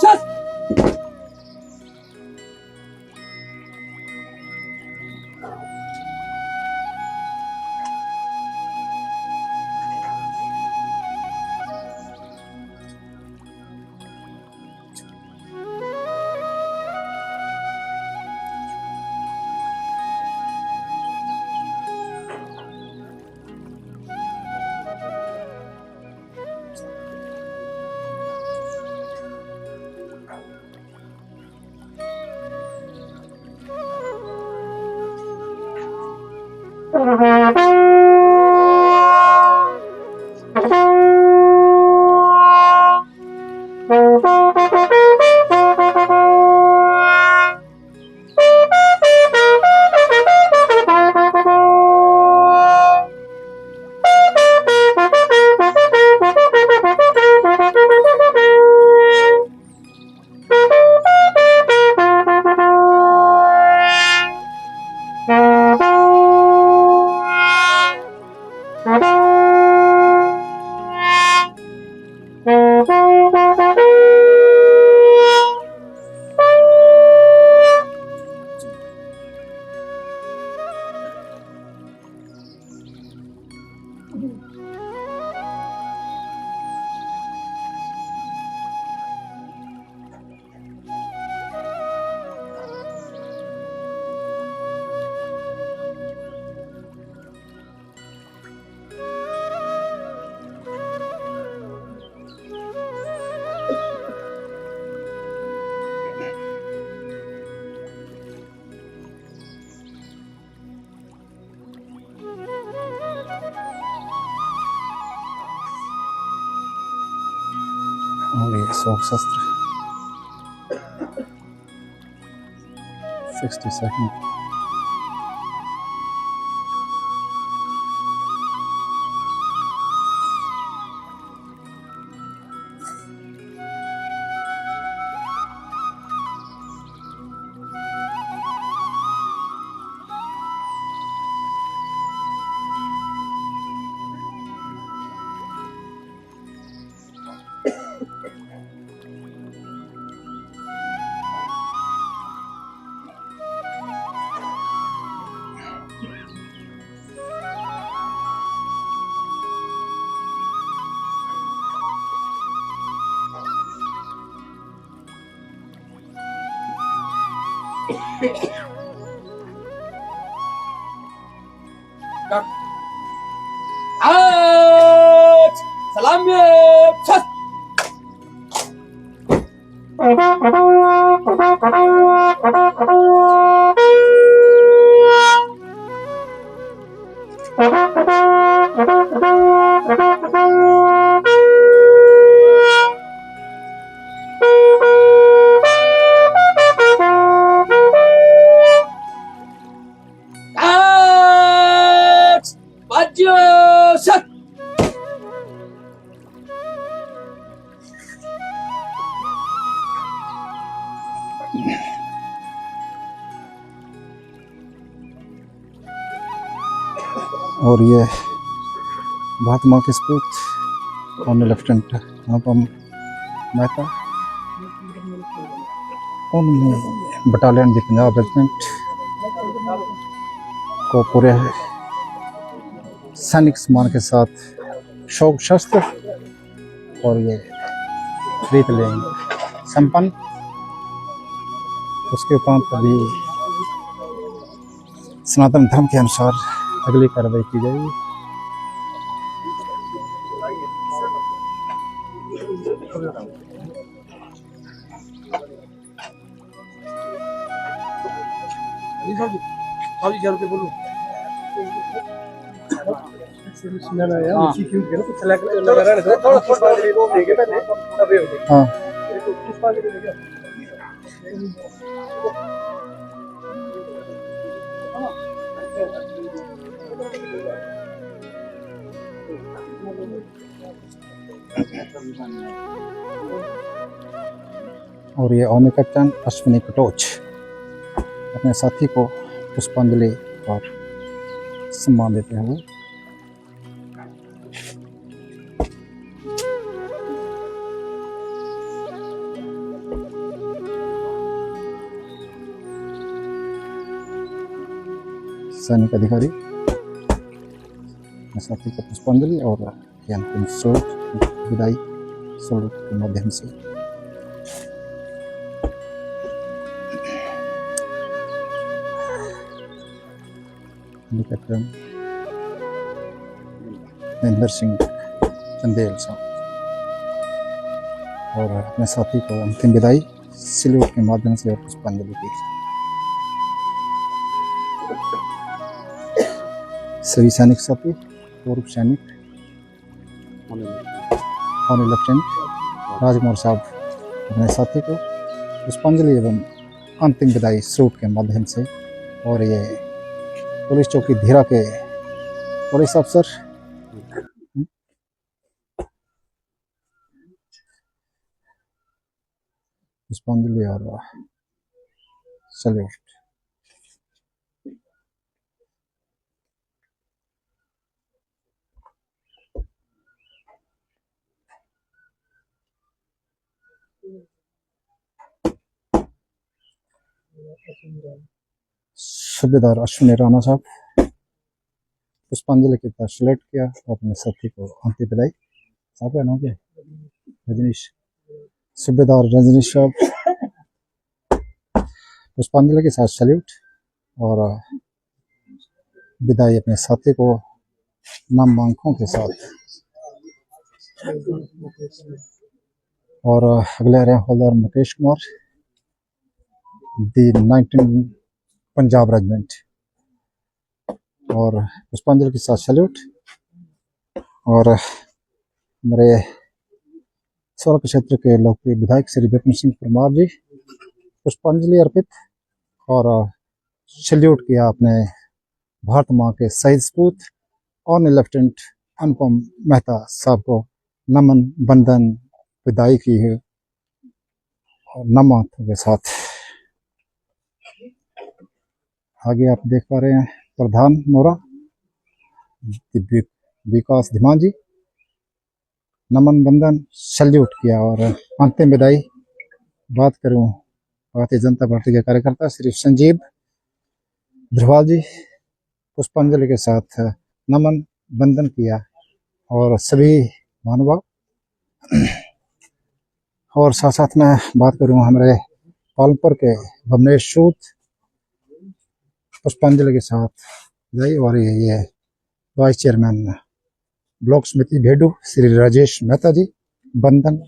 सत और ये शोक शस्त्र 60 सेकंड। सलामी सत। Action! और ये महात्मा के सपूत और लेफ्टिनेंट अनुपम मेहता उनमें बटालियन दी पंजाब रेजिमेंट को पूरे सैनिक सम्मान के साथ शौक शस्त्र और ये रीत लेंगे संपन्न। उसके उपरांत अभी सनातन धर्म के अनुसार अगली कार्रवाई की जाएगी। हाँ और ये ओमी कैप्टन अश्विनी कटोच अपने साथी को पुष्पांजलि और सम्मान देते हैं। वो सैनिक अधिकारी अपने साथी को पुष्पांजलि और अंतिम सल्यूट विदाई सल्यूट के माध्यम से कैप्टन महेंद्र सिंह चंदेल साहब और अपने साथी को अंतिम विदाई सल्यूट के माध्यम से और पुष्पांजलि की। सभी सैनिक साथी पूर्व सैनिक और लेफ्टिनेंट राजकुमार साहब अपने साथी को पुष्पांजलि एवं अंतिम विदाई सल्यूट के माध्यम से और ये पुलिस चौकी धीरा के पुलिस अफसर पुष्पांजलि और सल्यूट। सूबेदार अश्विनी राणा साहब पुष्पांजलि के तहत सलेक्ट किया और अपने साथी को अंतिम विदाई। साहब का नाम क्या है? रजनीश। सूबेदार रजनीश साहब पुष्पांजलि के साथ सल्यूट और विदाई अपने साथी को नामांकों के साथ। और अगले रहे हवलदार मुकेश कुमार दी 19 पंजाब रेजिमेंट और पुष्पांजलि के साथ सल्यूट और हमारे सोलह क्षेत्र के लोकप्रिय विधायक श्री विपिन सिंह परमार जी पुष्पांजलि अर्पित और सल्यूट किया अपने भारत माँ के शहीद सपूत और लेफ्टिनेंट अनुपम मेहता साहब को नमन बंदन विदाई की है और नमन के साथ। आगे आप देख पा रहे हैं प्रधान नोरा विकास धीमान जी नमन बंदन सल्यूट किया और अंतिम विदाई बात करूं भारतीय जनता पार्टी के कार्यकर्ता श्री संजीव ध्रुवाल जी पुष्पांजलि के साथ नमन बंदन किया और सभी महानुभाव और साथ साथ में बात करूं हमारे पालमपुर के भवनेश सूद पुष्पांजलि के साथ गई और ये वाइस चेयरमैन ब्लॉक समिति भेडू श्री राजेश मेहता जी बंदन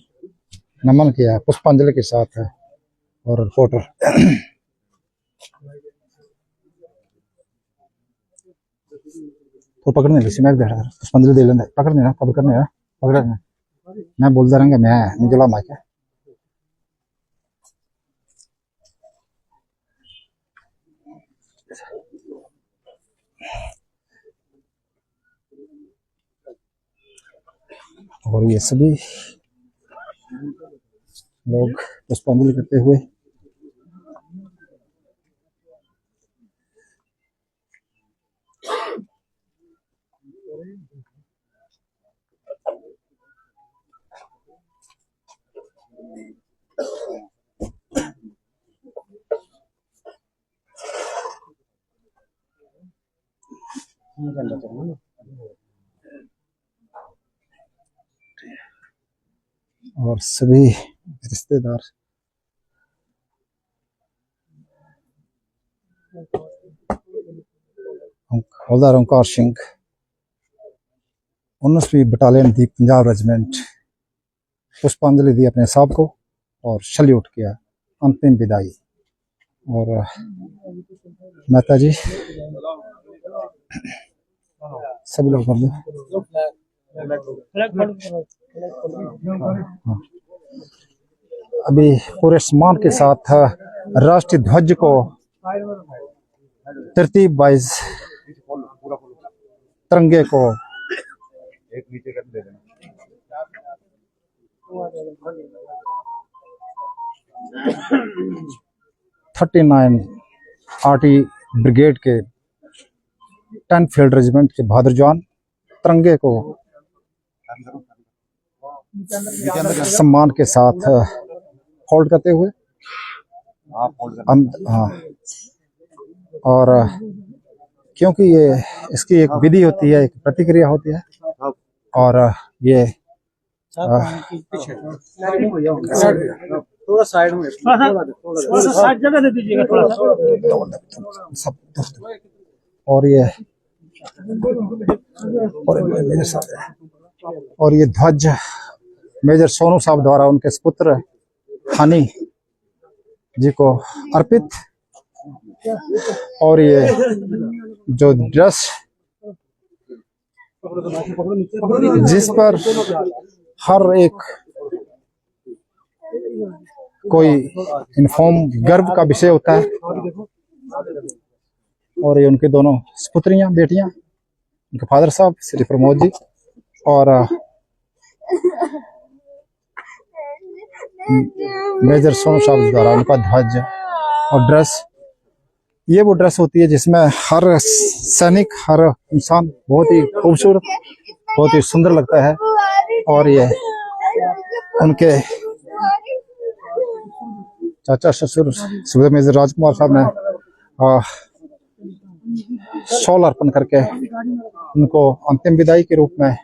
नमन किया पुष्पांजलि के साथ और रिपोर्टर तो पकड़ने किसी मैं बैठा पुष्पांजलि दे लेंगे पकड़ने ना कब करने ना पकड़ने मैं बोलता रहेंगे मैं निजला माइक है और ये सभी लोग पुष्पांजलि करते हुए और सभी रिश्तेदार हवलदार ओंकार सिंह 19वीं बटालियन दी पंजाब रेजिमेंट पुष्पांजलि दी अपने साहब को और सल्यूट किया अंतिम विदाई और मेहता जी सभी लोग कर दो अभी पूरे सम्मान के साथ राष्ट्रीय ध्वज को तरतीब वाइज तिरंगे को एक नीचे कर दे देना 39 आरटी ब्रिगेड के 10 फील्ड रेजिमेंट के बहादुर जवान तिरंगे को सम्मान के साथ होल्ड करते हुए हाँ और क्योंकि ये इसकी एक विधि होती है एक प्रतिक्रिया होती है और ये थोड़ा साइड में थोड़ा साइड जगह दे दीजिएगा थोड़ा सब और ये मेरे साथ और ये ध्वज मेजर सोनू साहब द्वारा उनके सुपुत्र हानी जी को अर्पित और ये जो ड्रेस जिस पर हर एक कोई इन्फॉर्म गर्व का विषय होता है और ये उनके दोनों सुपुत्रियां बेटियां उनके फादर साहब श्री प्रमोद जी और मेजर सोनू साहब द्वारा उनका ध्वज और ड्रेस ये वो ड्रेस होती है जिसमें हर सैनिक हर इंसान बहुत ही खूबसूरत बहुत ही सुंदर लगता है और ये उनके चाचा ससुर सुबह मेजर राजकुमार साहब ने शॉल अर्पण करके उनको अंतिम विदाई के रूप में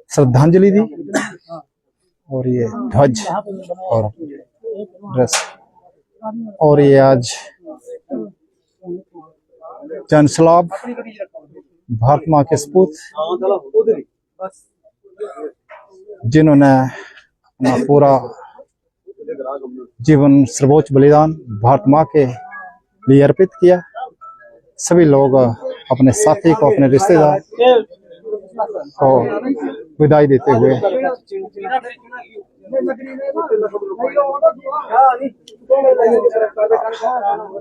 श्रद्धांजलि दी और ये ध्वज और ड्रेस और ये आज जनसलाब भारत माँ के सपूत जिन्होंने अपना पूरा जीवन सर्वोच्च बलिदान भारत माँ के लिए अर्पित किया सभी लोग अपने साथी को अपने रिश्तेदार को विदाई देते हुए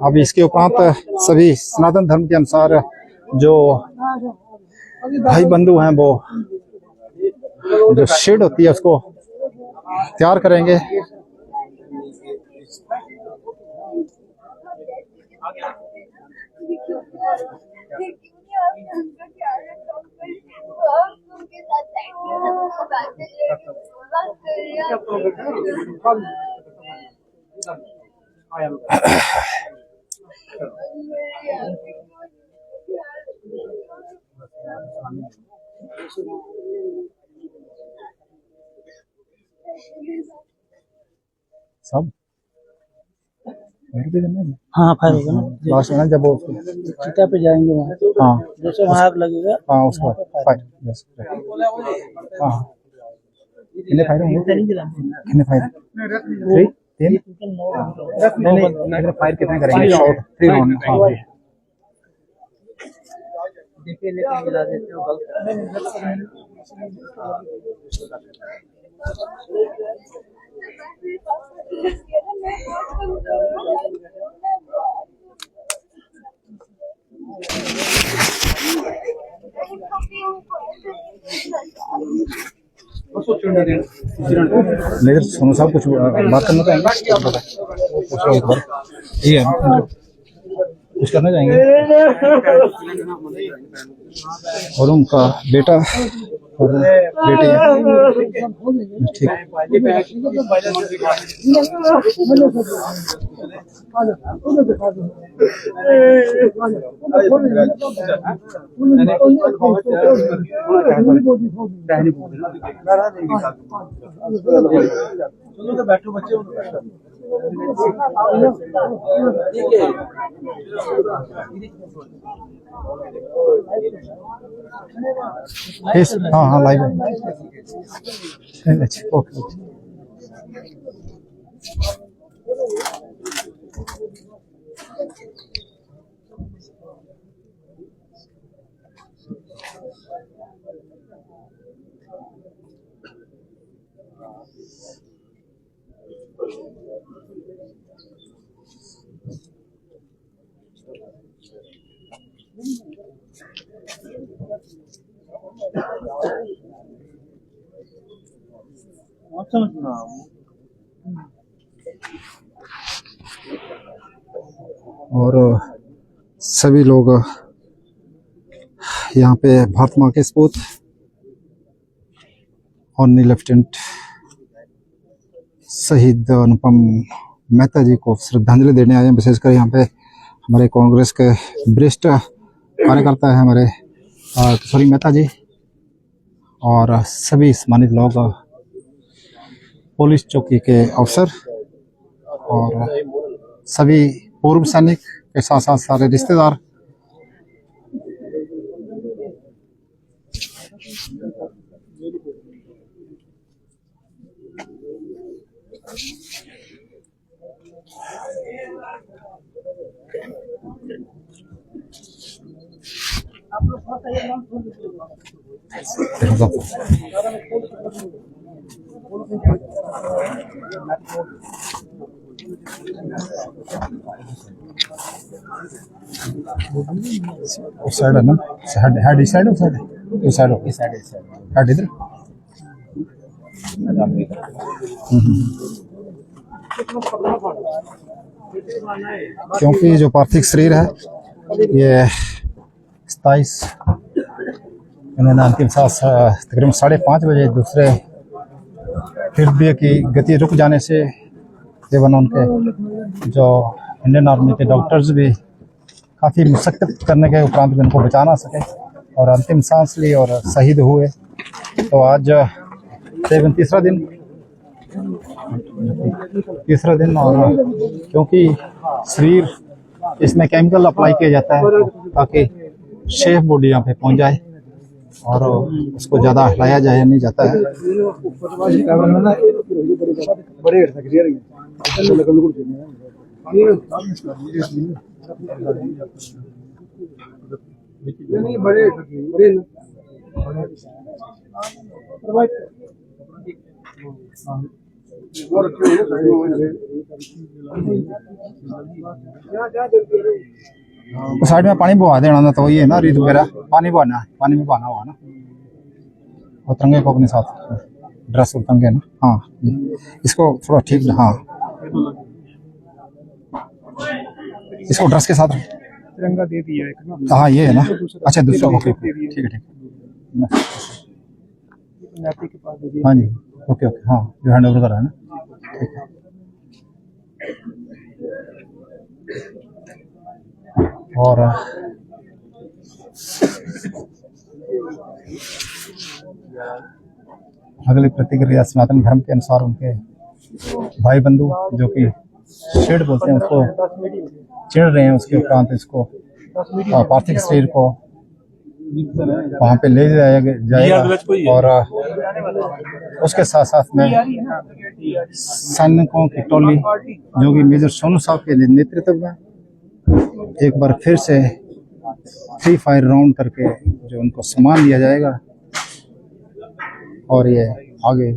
अब इसके उपरांत सभी सनातन धर्म के अनुसार जो भाई बंधु हैं वो जो शेड होती है उसको तैयार करेंगे सब हाँ फायर होगा ना लास्ट में जब वो चिता पे जाएंगे वहाँ हाँ जैसे वहाँ आग लगेगा हाँ उसका फायर यस हाँ कितने फायर होंगे कितने फायर 3 फायर कितने करेंगे शॉट 3 राउंड हाँ देखे लेके मिला देते हो गलत। लेकिन सोनू साहब कुछ बात करना चाहेंगे? पूछो एक बार। ये कुछ करना चाहेंगे? और उनका बेटा और बेटी है। ठीक। बैठो बच्चे हाँ हाँ लाइव है। अच्छा ओके। और सभी लोग यहाँ पे भारत माँ के सपूत ऑनरी लेफ्टिनेंट शहीद अनुपम मेहता जी को श्रद्धांजलि देने आए हैं। विशेषकर यहाँ पे हमारे कांग्रेस के वरिष्ठ कार्यकर्ता है हमारे किशोरी मेहता जी और सभी सम्मानित लोग, पुलिस चौकी के अफसर और सभी पूर्व सैनिक के साथ साथ सारे रिश्तेदार। उस साइड है ना, हेड इस साइड, उस साइड इस साइड, इस साइड हेड इधर। क्योंकि जो पार्थिव शरीर है ये 27 इन्होंने अंतिम सांस तकरीबन 5:30 बजे दूसरे हृदय की गति रुक जाने से एवं उनके जो इंडियन आर्मी के डॉक्टर्स भी काफ़ी मशक्कत करने के उपरांत भी उनको बचा ना सके और अंतिम सांस ली और शहीद हुए। तो आज तकरीबन तीसरा दिन और क्योंकि शरीर इसमें केमिकल अप्लाई किया जाता है ताकि शेफ बॉडी यहाँ पे पहुँच जाए और उसको ज़्यादा हिलाया जाए नहीं जाता है। साइड में पानी बहा देना ना, तो ये ना रीत वगैरह पानी बहाना, पानी में बहाना हुआ ना, और तिरंगे को अपने साथ ड्रेस और तिरंगे ना। हाँ इसको थोड़ा ठीक, हाँ इसको ड्रेस के साथ तिरंगा दे दिया एक ना। हाँ ये है ना, अच्छा दूसरा, ओके ठीक है के पास दे दिया। हाँ जी ओके ओके, हाँ जो हैंड ओवर कर रहा है ना, ठीक है। और अगली प्रतिक्रिया सनातन धर्म के अनुसार उनके भाई बंधु जो कि शेड बोलते हैं उसको चिढ़ रहे हैं, उसके उपरांत इसको पार्थिव शरीर को वहाँ पे ले जाएगा और उसके साथ साथ में सैनिकों की टोली जो कि मेजर सोनू साहब के नेतृत्व में एक बार फिर से 3 फायर राउंड करके जो उनको सम्मान दिया जाएगा। और ये आगे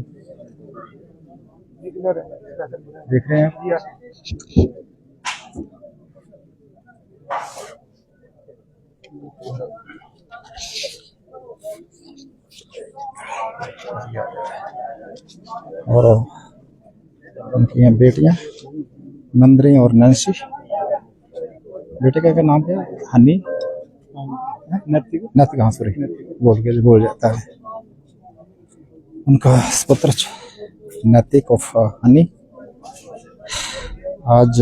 देख रहे हैं और उनकी यहाँ बेटियां नंदरी और नैन्सी। बेटे का नाम क्या है? हनी, नैतिक, हाँ सॉरी बोल जाता है। उनका पुत्र नैतिक ऑफ हनी आज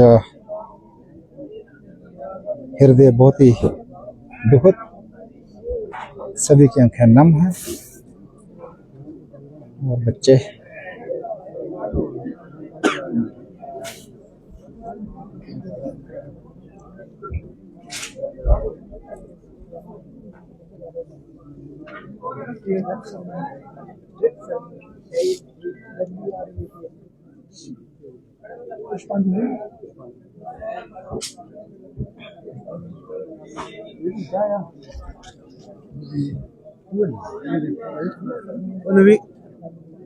हृदय बहुत ही दुखद, सभी की आंखें नम हैं और बच्चे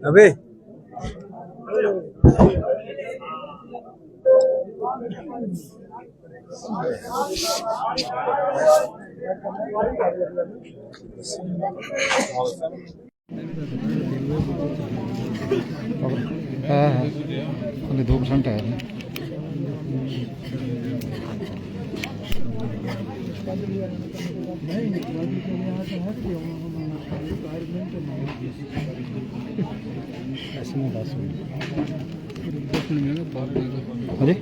अबे हाँ 2% है। अरे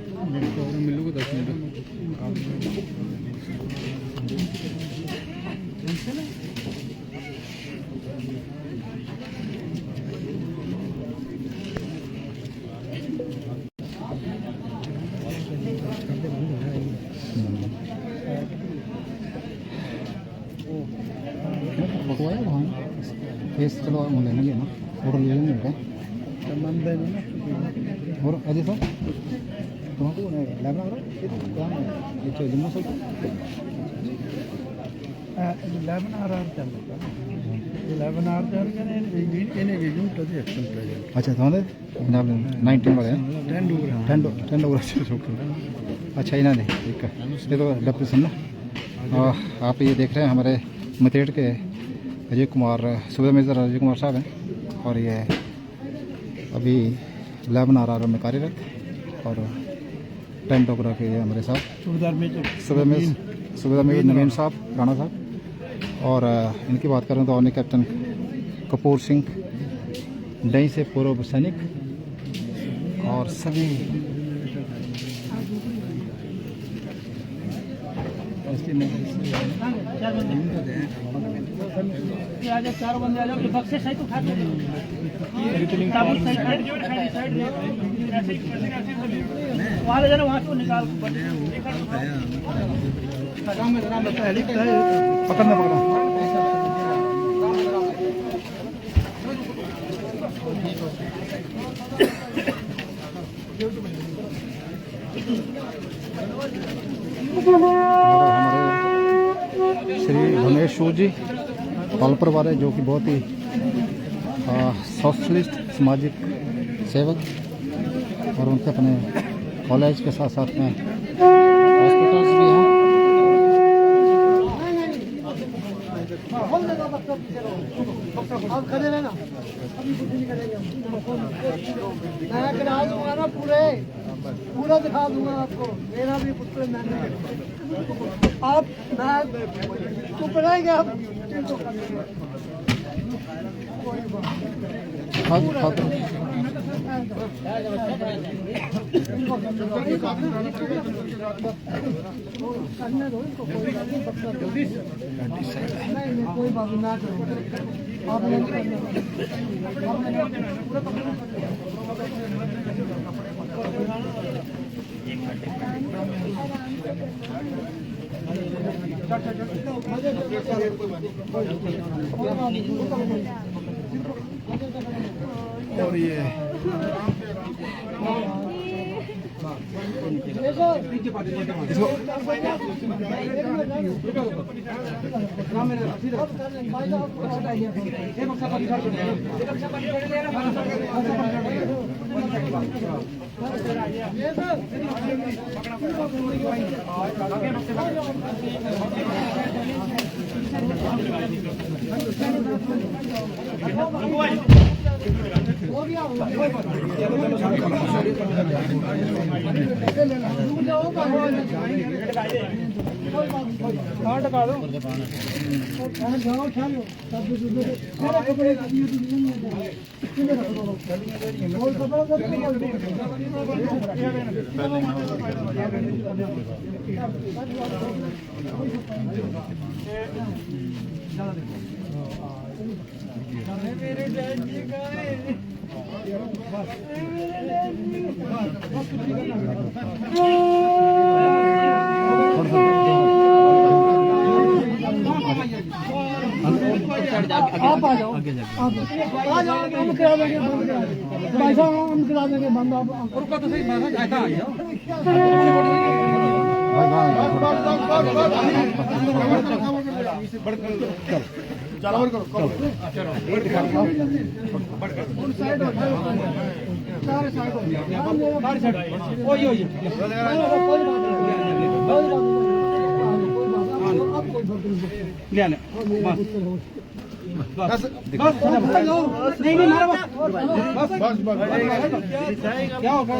चलो लेंगे ना फोटो ले लेंगे और अजय सर तुमको लैबना करो ये जम्मू से अच्छा तुम्हारे 19 वाले 10 अच्छा इन्हें नहीं ठीक है। ये तो डिप्रेशन ना आप ये देख रहे हैं हमारे मतेड़ के अजय कुमार सूबे मेजर अजय कुमार साहब हैं और ये अभी 11 RR में कार्यरत और 10 डोगरा के हमारे साथ सूबेदार मेजर नवीन साहब राणा साहब। और इनकी बात करें तो ऑर्नी कैप्टन कपूर सिंह डई से पूर्व सैनिक और सभी चार बंदे आ जाओ बक्से सही तो खाते वहाँ ले जाना, वहाँ से निकाल पकड़ना हमारे श्री भुवनेश जी पालपर वाले जो कि बहुत ही सोशलिस्ट सामाजिक सेवक और उनके अपने कॉलेज के साथ साथ में हॉस्पिटल्स भी हैं। आप खड़े रहना, मैं करा दूंगा ना, पूरा दिखा दूंगा आपको। मेरा भी पुत्र मैंने आप मैं चुप रहेंगे आप कोई बात ना और ये आप आ जाओ, आ जाओ, हम करा देंगे बंद, भाई साहब हम करा देंगे बंद। आप रुको तो सही, ऐसा आ जाओ। बस नहीं मारा बस क्या होगा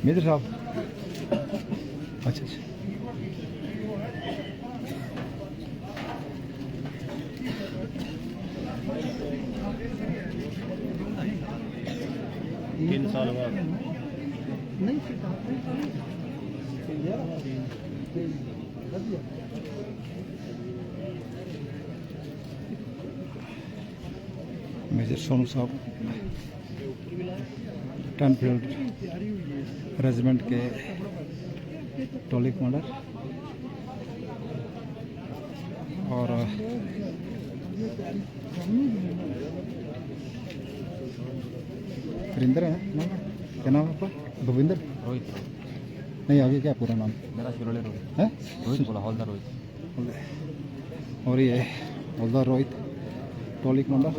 मेजर साहब, अच्छा अच्छा, तीन साल बाद मेजर सोनू साहब 10 फील्ड रेजिमेंट के टोली कमांडर और हरिंदर है ना, क्या नाम है आपका? भूपिंदर रोहित। नहीं, आगे क्या पूरा नाम? मेरा शिरोले रोहित है? रोहित बोला, हौलदार रोहित। और ये हौलदार रोहित टोली कमांडर।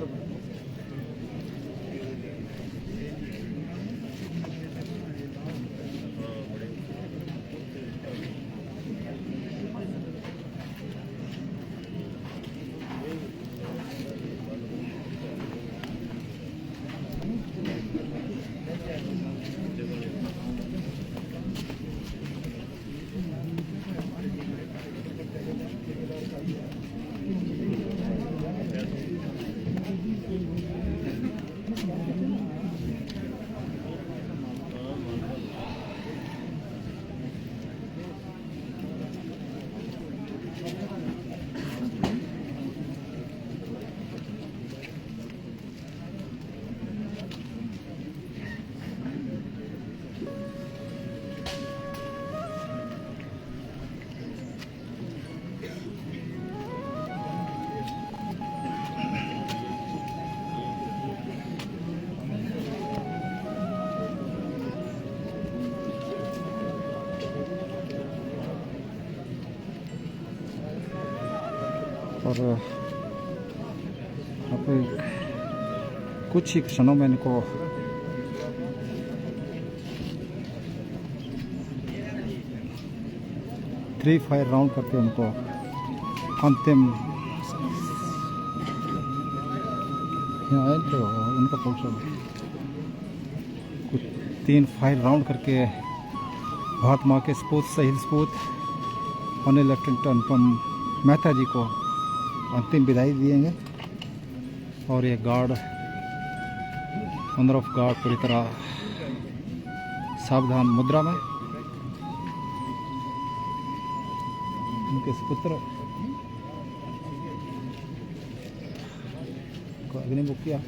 और अब कुछ ही क्षणों में इनको थ्री फायर राउंड करके उनको अंतिम यहाँ आए थे उनका पोस्टर कुछ 3 फायर राउंड करके भारत माँ के सपूत शहीद सपूत होने लेफ्टिनेंट अनुपम मेहता जी को अंतिम विदाई दिएंगे। और ये गार्ड ऑनर ऑफ गार्ड पूरी तरह सावधान मुद्रा में उनके सुपुत्र को अग्निमुख किया।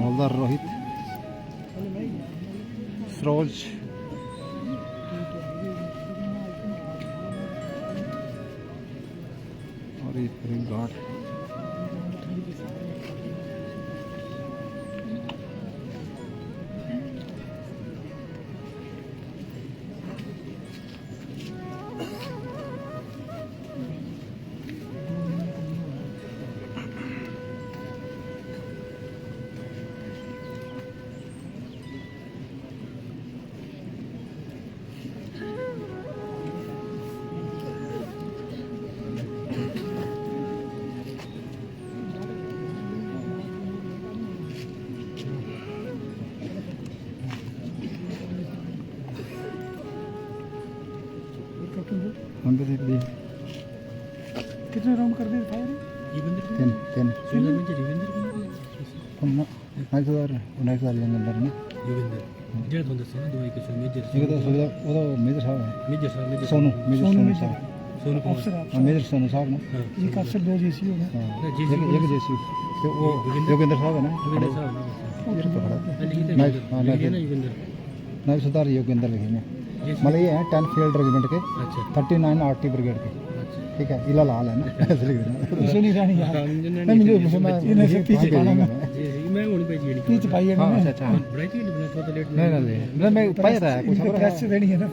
हवलदार रोहित सरोज और ये पूरे गार्ड हम भी देख लिए कितने राउंड कर दिए फायर? तीन तीन में रविंद्र नाइट वाले अंदर ना जेड होंगे से दो एक से मेजर एक तो वो तो मेजर साहब है मेजर सोनू साहब सोनू अफसर मेजर सोनू साहब ना एक अफसर दो जेसी हो गए एक जैसी तो वो योगेंद्र साहब है ना ये तो खड़ा नाइट सुधार योगेंद्र लिखे हैं मतलब ये है 10 फील्ड रेजिमेंट के 39 आरटी ब्रिगेड के ठीक है इला लाल है ना उसे नहीं जानी यार मैं मुझे मैं इन्हें से पीछे पाना मैं उन पे जीडी पीछे पाई है ना अच्छा ब्राइट नहीं बना तो लेट नहीं मैं पाया था कुछ खबर प्रेस से देनी है ना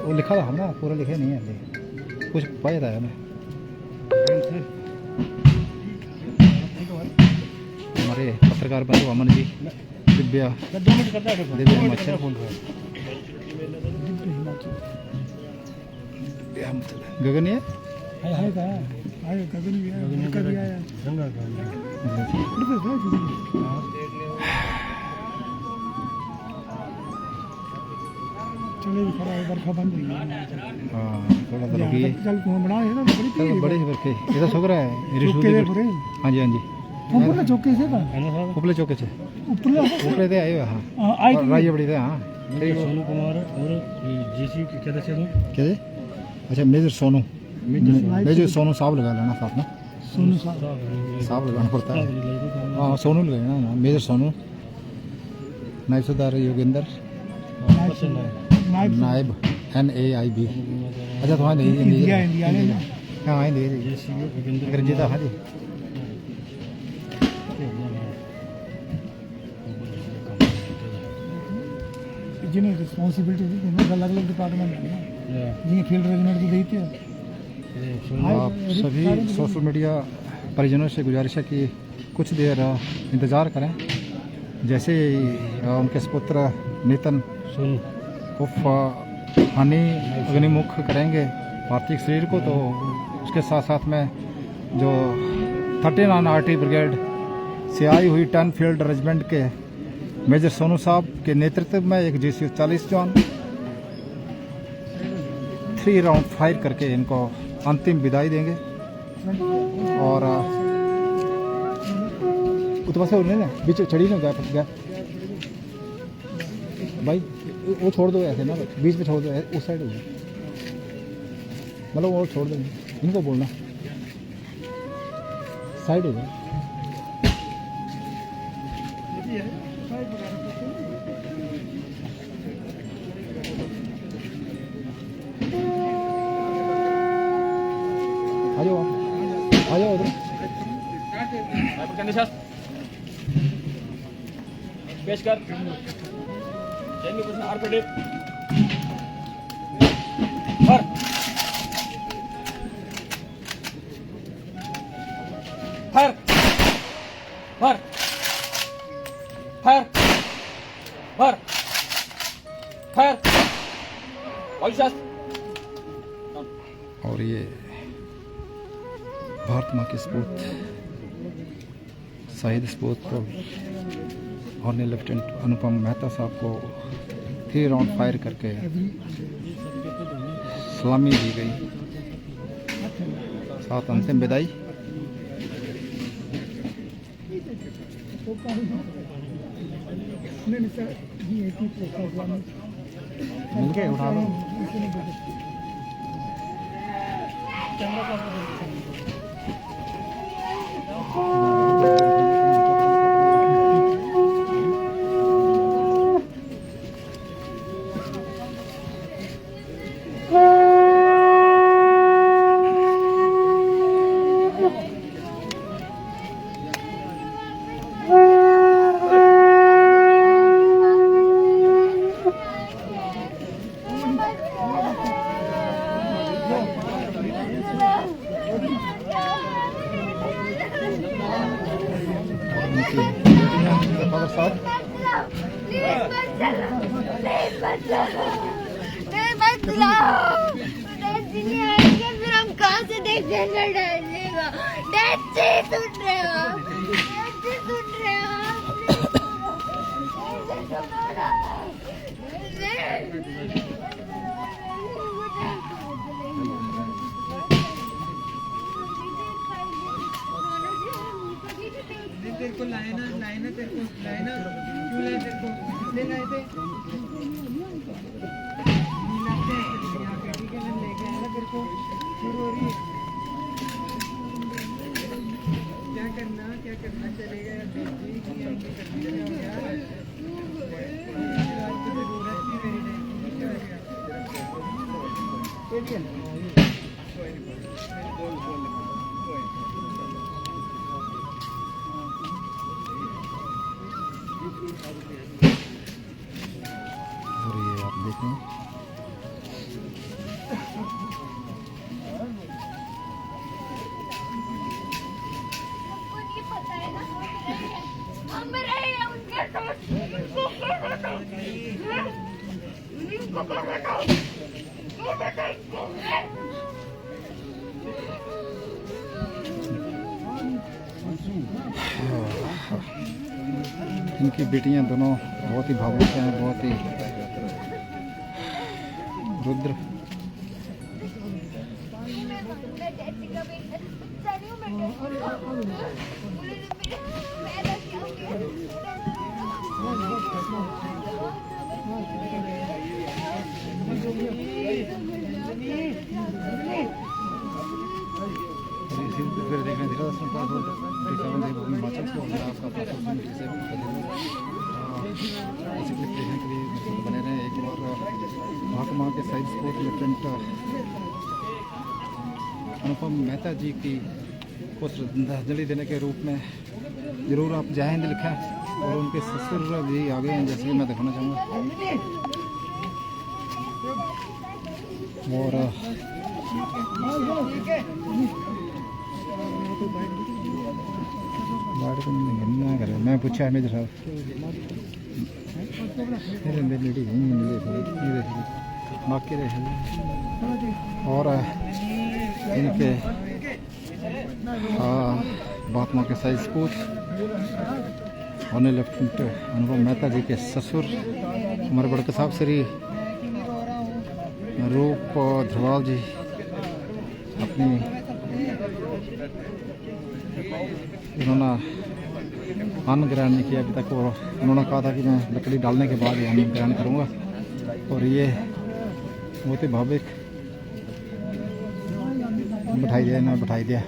वो लिखा था ना पूरा लिखे नहीं है कुछ पाया था ना हमारे पत्रकार बंधु अमन जी दिव्या 2 मिनट करता है दिव्या मच्छर बोल रहा है गगन है हाय का हाय गगन भी आया गगन भी आया रंगा का चले खड़ा है बरखा बंद हुई हां थोड़ा तो लगी चल बना है ना बड़ी बरखे ये तो छोकरा है चौके दे पूरे हां जी ऊपर चौके से था उपले चौके से ऊपर ऊपर दे आयो हां राय बड़ी दे हां सोनू कुमार और जीसी क्या दसे तुम क्या है? अच्छा मेजर सोनू, मेजर सोनू साहब लगा लेना साथ में, सोनू साहब साहब लगाना पड़ता है। हाँ सोनू लगाना ना, मेजर सोनू, नायब सरदार योगेंद्र, नायब NAIB। अच्छा तुम्हारे इंडिया इंडिया ने ना हाँ हिंदी अंग्रेजी था। हाँ जी जिन्हें रिस्पॉन्सिबिलिटी दी थी ना अलग अलग डिपार्टमेंट है ना, जिन्हें फील्ड रेजिमेंट दी थी। आप सभी सोशल मीडिया परिजनों से गुजारिश है कि कुछ देर इंतज़ार करें। जैसे ही उनके सुपुत्र नितिन उफ हानि अग्निमुख करेंगे पार्थिव शरीर को, तो उसके साथ साथ में जो 39 RT ब्रिगेड से आई हुई 10 फील्ड रेजिमेंट के मेजर सोनू साहब के नेतृत्व में एक GCU 40 जवान 3 राउंड फायर करके इनको अंतिम विदाई देंगे। और उतना से उन्हें ना बीच चढ़ी ना गया भाई, वो छोड़ दो ऐसे ना, बीच में छोड़ दो, उस साइड हो गया, मतलब वो छोड़ देंगे, इनको बोलना साइड हो गया। आ जाओ उधर। पेश कर जंगी प्रश्न आरपीडी फर फर फर फर फर फर वायुशास्त्र। और ये भारत माँ की सपूत शहीद सपूत और लेफ्टिनेंट अनुपम मेहता साहब को 3 राउंड फायर करके सलामी दी गई, साथ अंतिम विदाई। मिलके उठा लो। फिर हम कहाँ से देखेंगे डैडीगा? डैडी सुन रहे हो? डैडी सुन रहे हो? तेरे को लाए ना तेरे को लाए ना, क्यों लाए तेरे को? ले लाए थे ठीक है, मैं लेके आया ना तेरे को। शुरू हो रही है, क्या करना चलेगा यार, देखिए कि हम भी करते हैं यार। आज तो जरूरत थी मेरी, नहीं क्या गया और ये आप देखें हम रहे हैं उनके साथ, उनको इनकी बेटियां दोनों बहुत ही भावुक हैं, बहुत ही रुद्र। इसी फिर देखने दिखा हिमाचल से हो गया आपका बेसिकली देखने के लिए बने रहे एक बार महात्मा के साइंस कोच लेफ्टिनेंट अनुपम मेहता जी की को श्रद्धांजलि देने के रूप में ज़रूर आप जय हिंद लिखें। और उनके ससुर भी आ गए हैं, जैसे कि मैं दिखाना चाहूँगा। और मैं पूछा है मेरे साथ बाकी और इनके महात्मा के साइंस कोच ऑनर लेफ्टिनेंट अनुपम मेहता जी के ससुर हमारे बड़के साहब श्री रूप ध्रुवाल जी अपनी इन्होंने अन्न ग्रहण नहीं किया अभी तक। और उन्होंने कहा था कि मैं लकड़ी डालने के बाद ही अन्न ग्रहण करूँगा। और ये बहुत ही भाविक बिठाई दिया ना बिठाई दिया।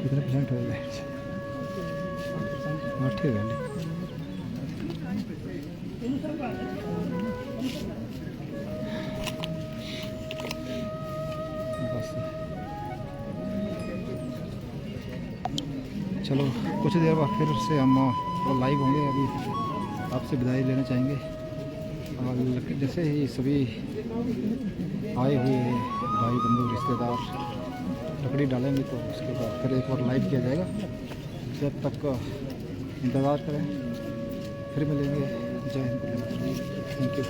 कितने परसेंट हो गए? 8 हो गए। बस चलो कुछ देर बाद फिर से हम लाइव होंगे। अभी आपसे विदाई लेना चाहेंगे। और जैसे ही सभी आए हुए भाई बंधु रिश्तेदार लकड़ी डालेंगे तो उसके बाद फिर एक बार लाइव किया जाएगा। जब तक इंतज़ार करें, फिर मिलेंगे। जय हिंद, थैंक यू।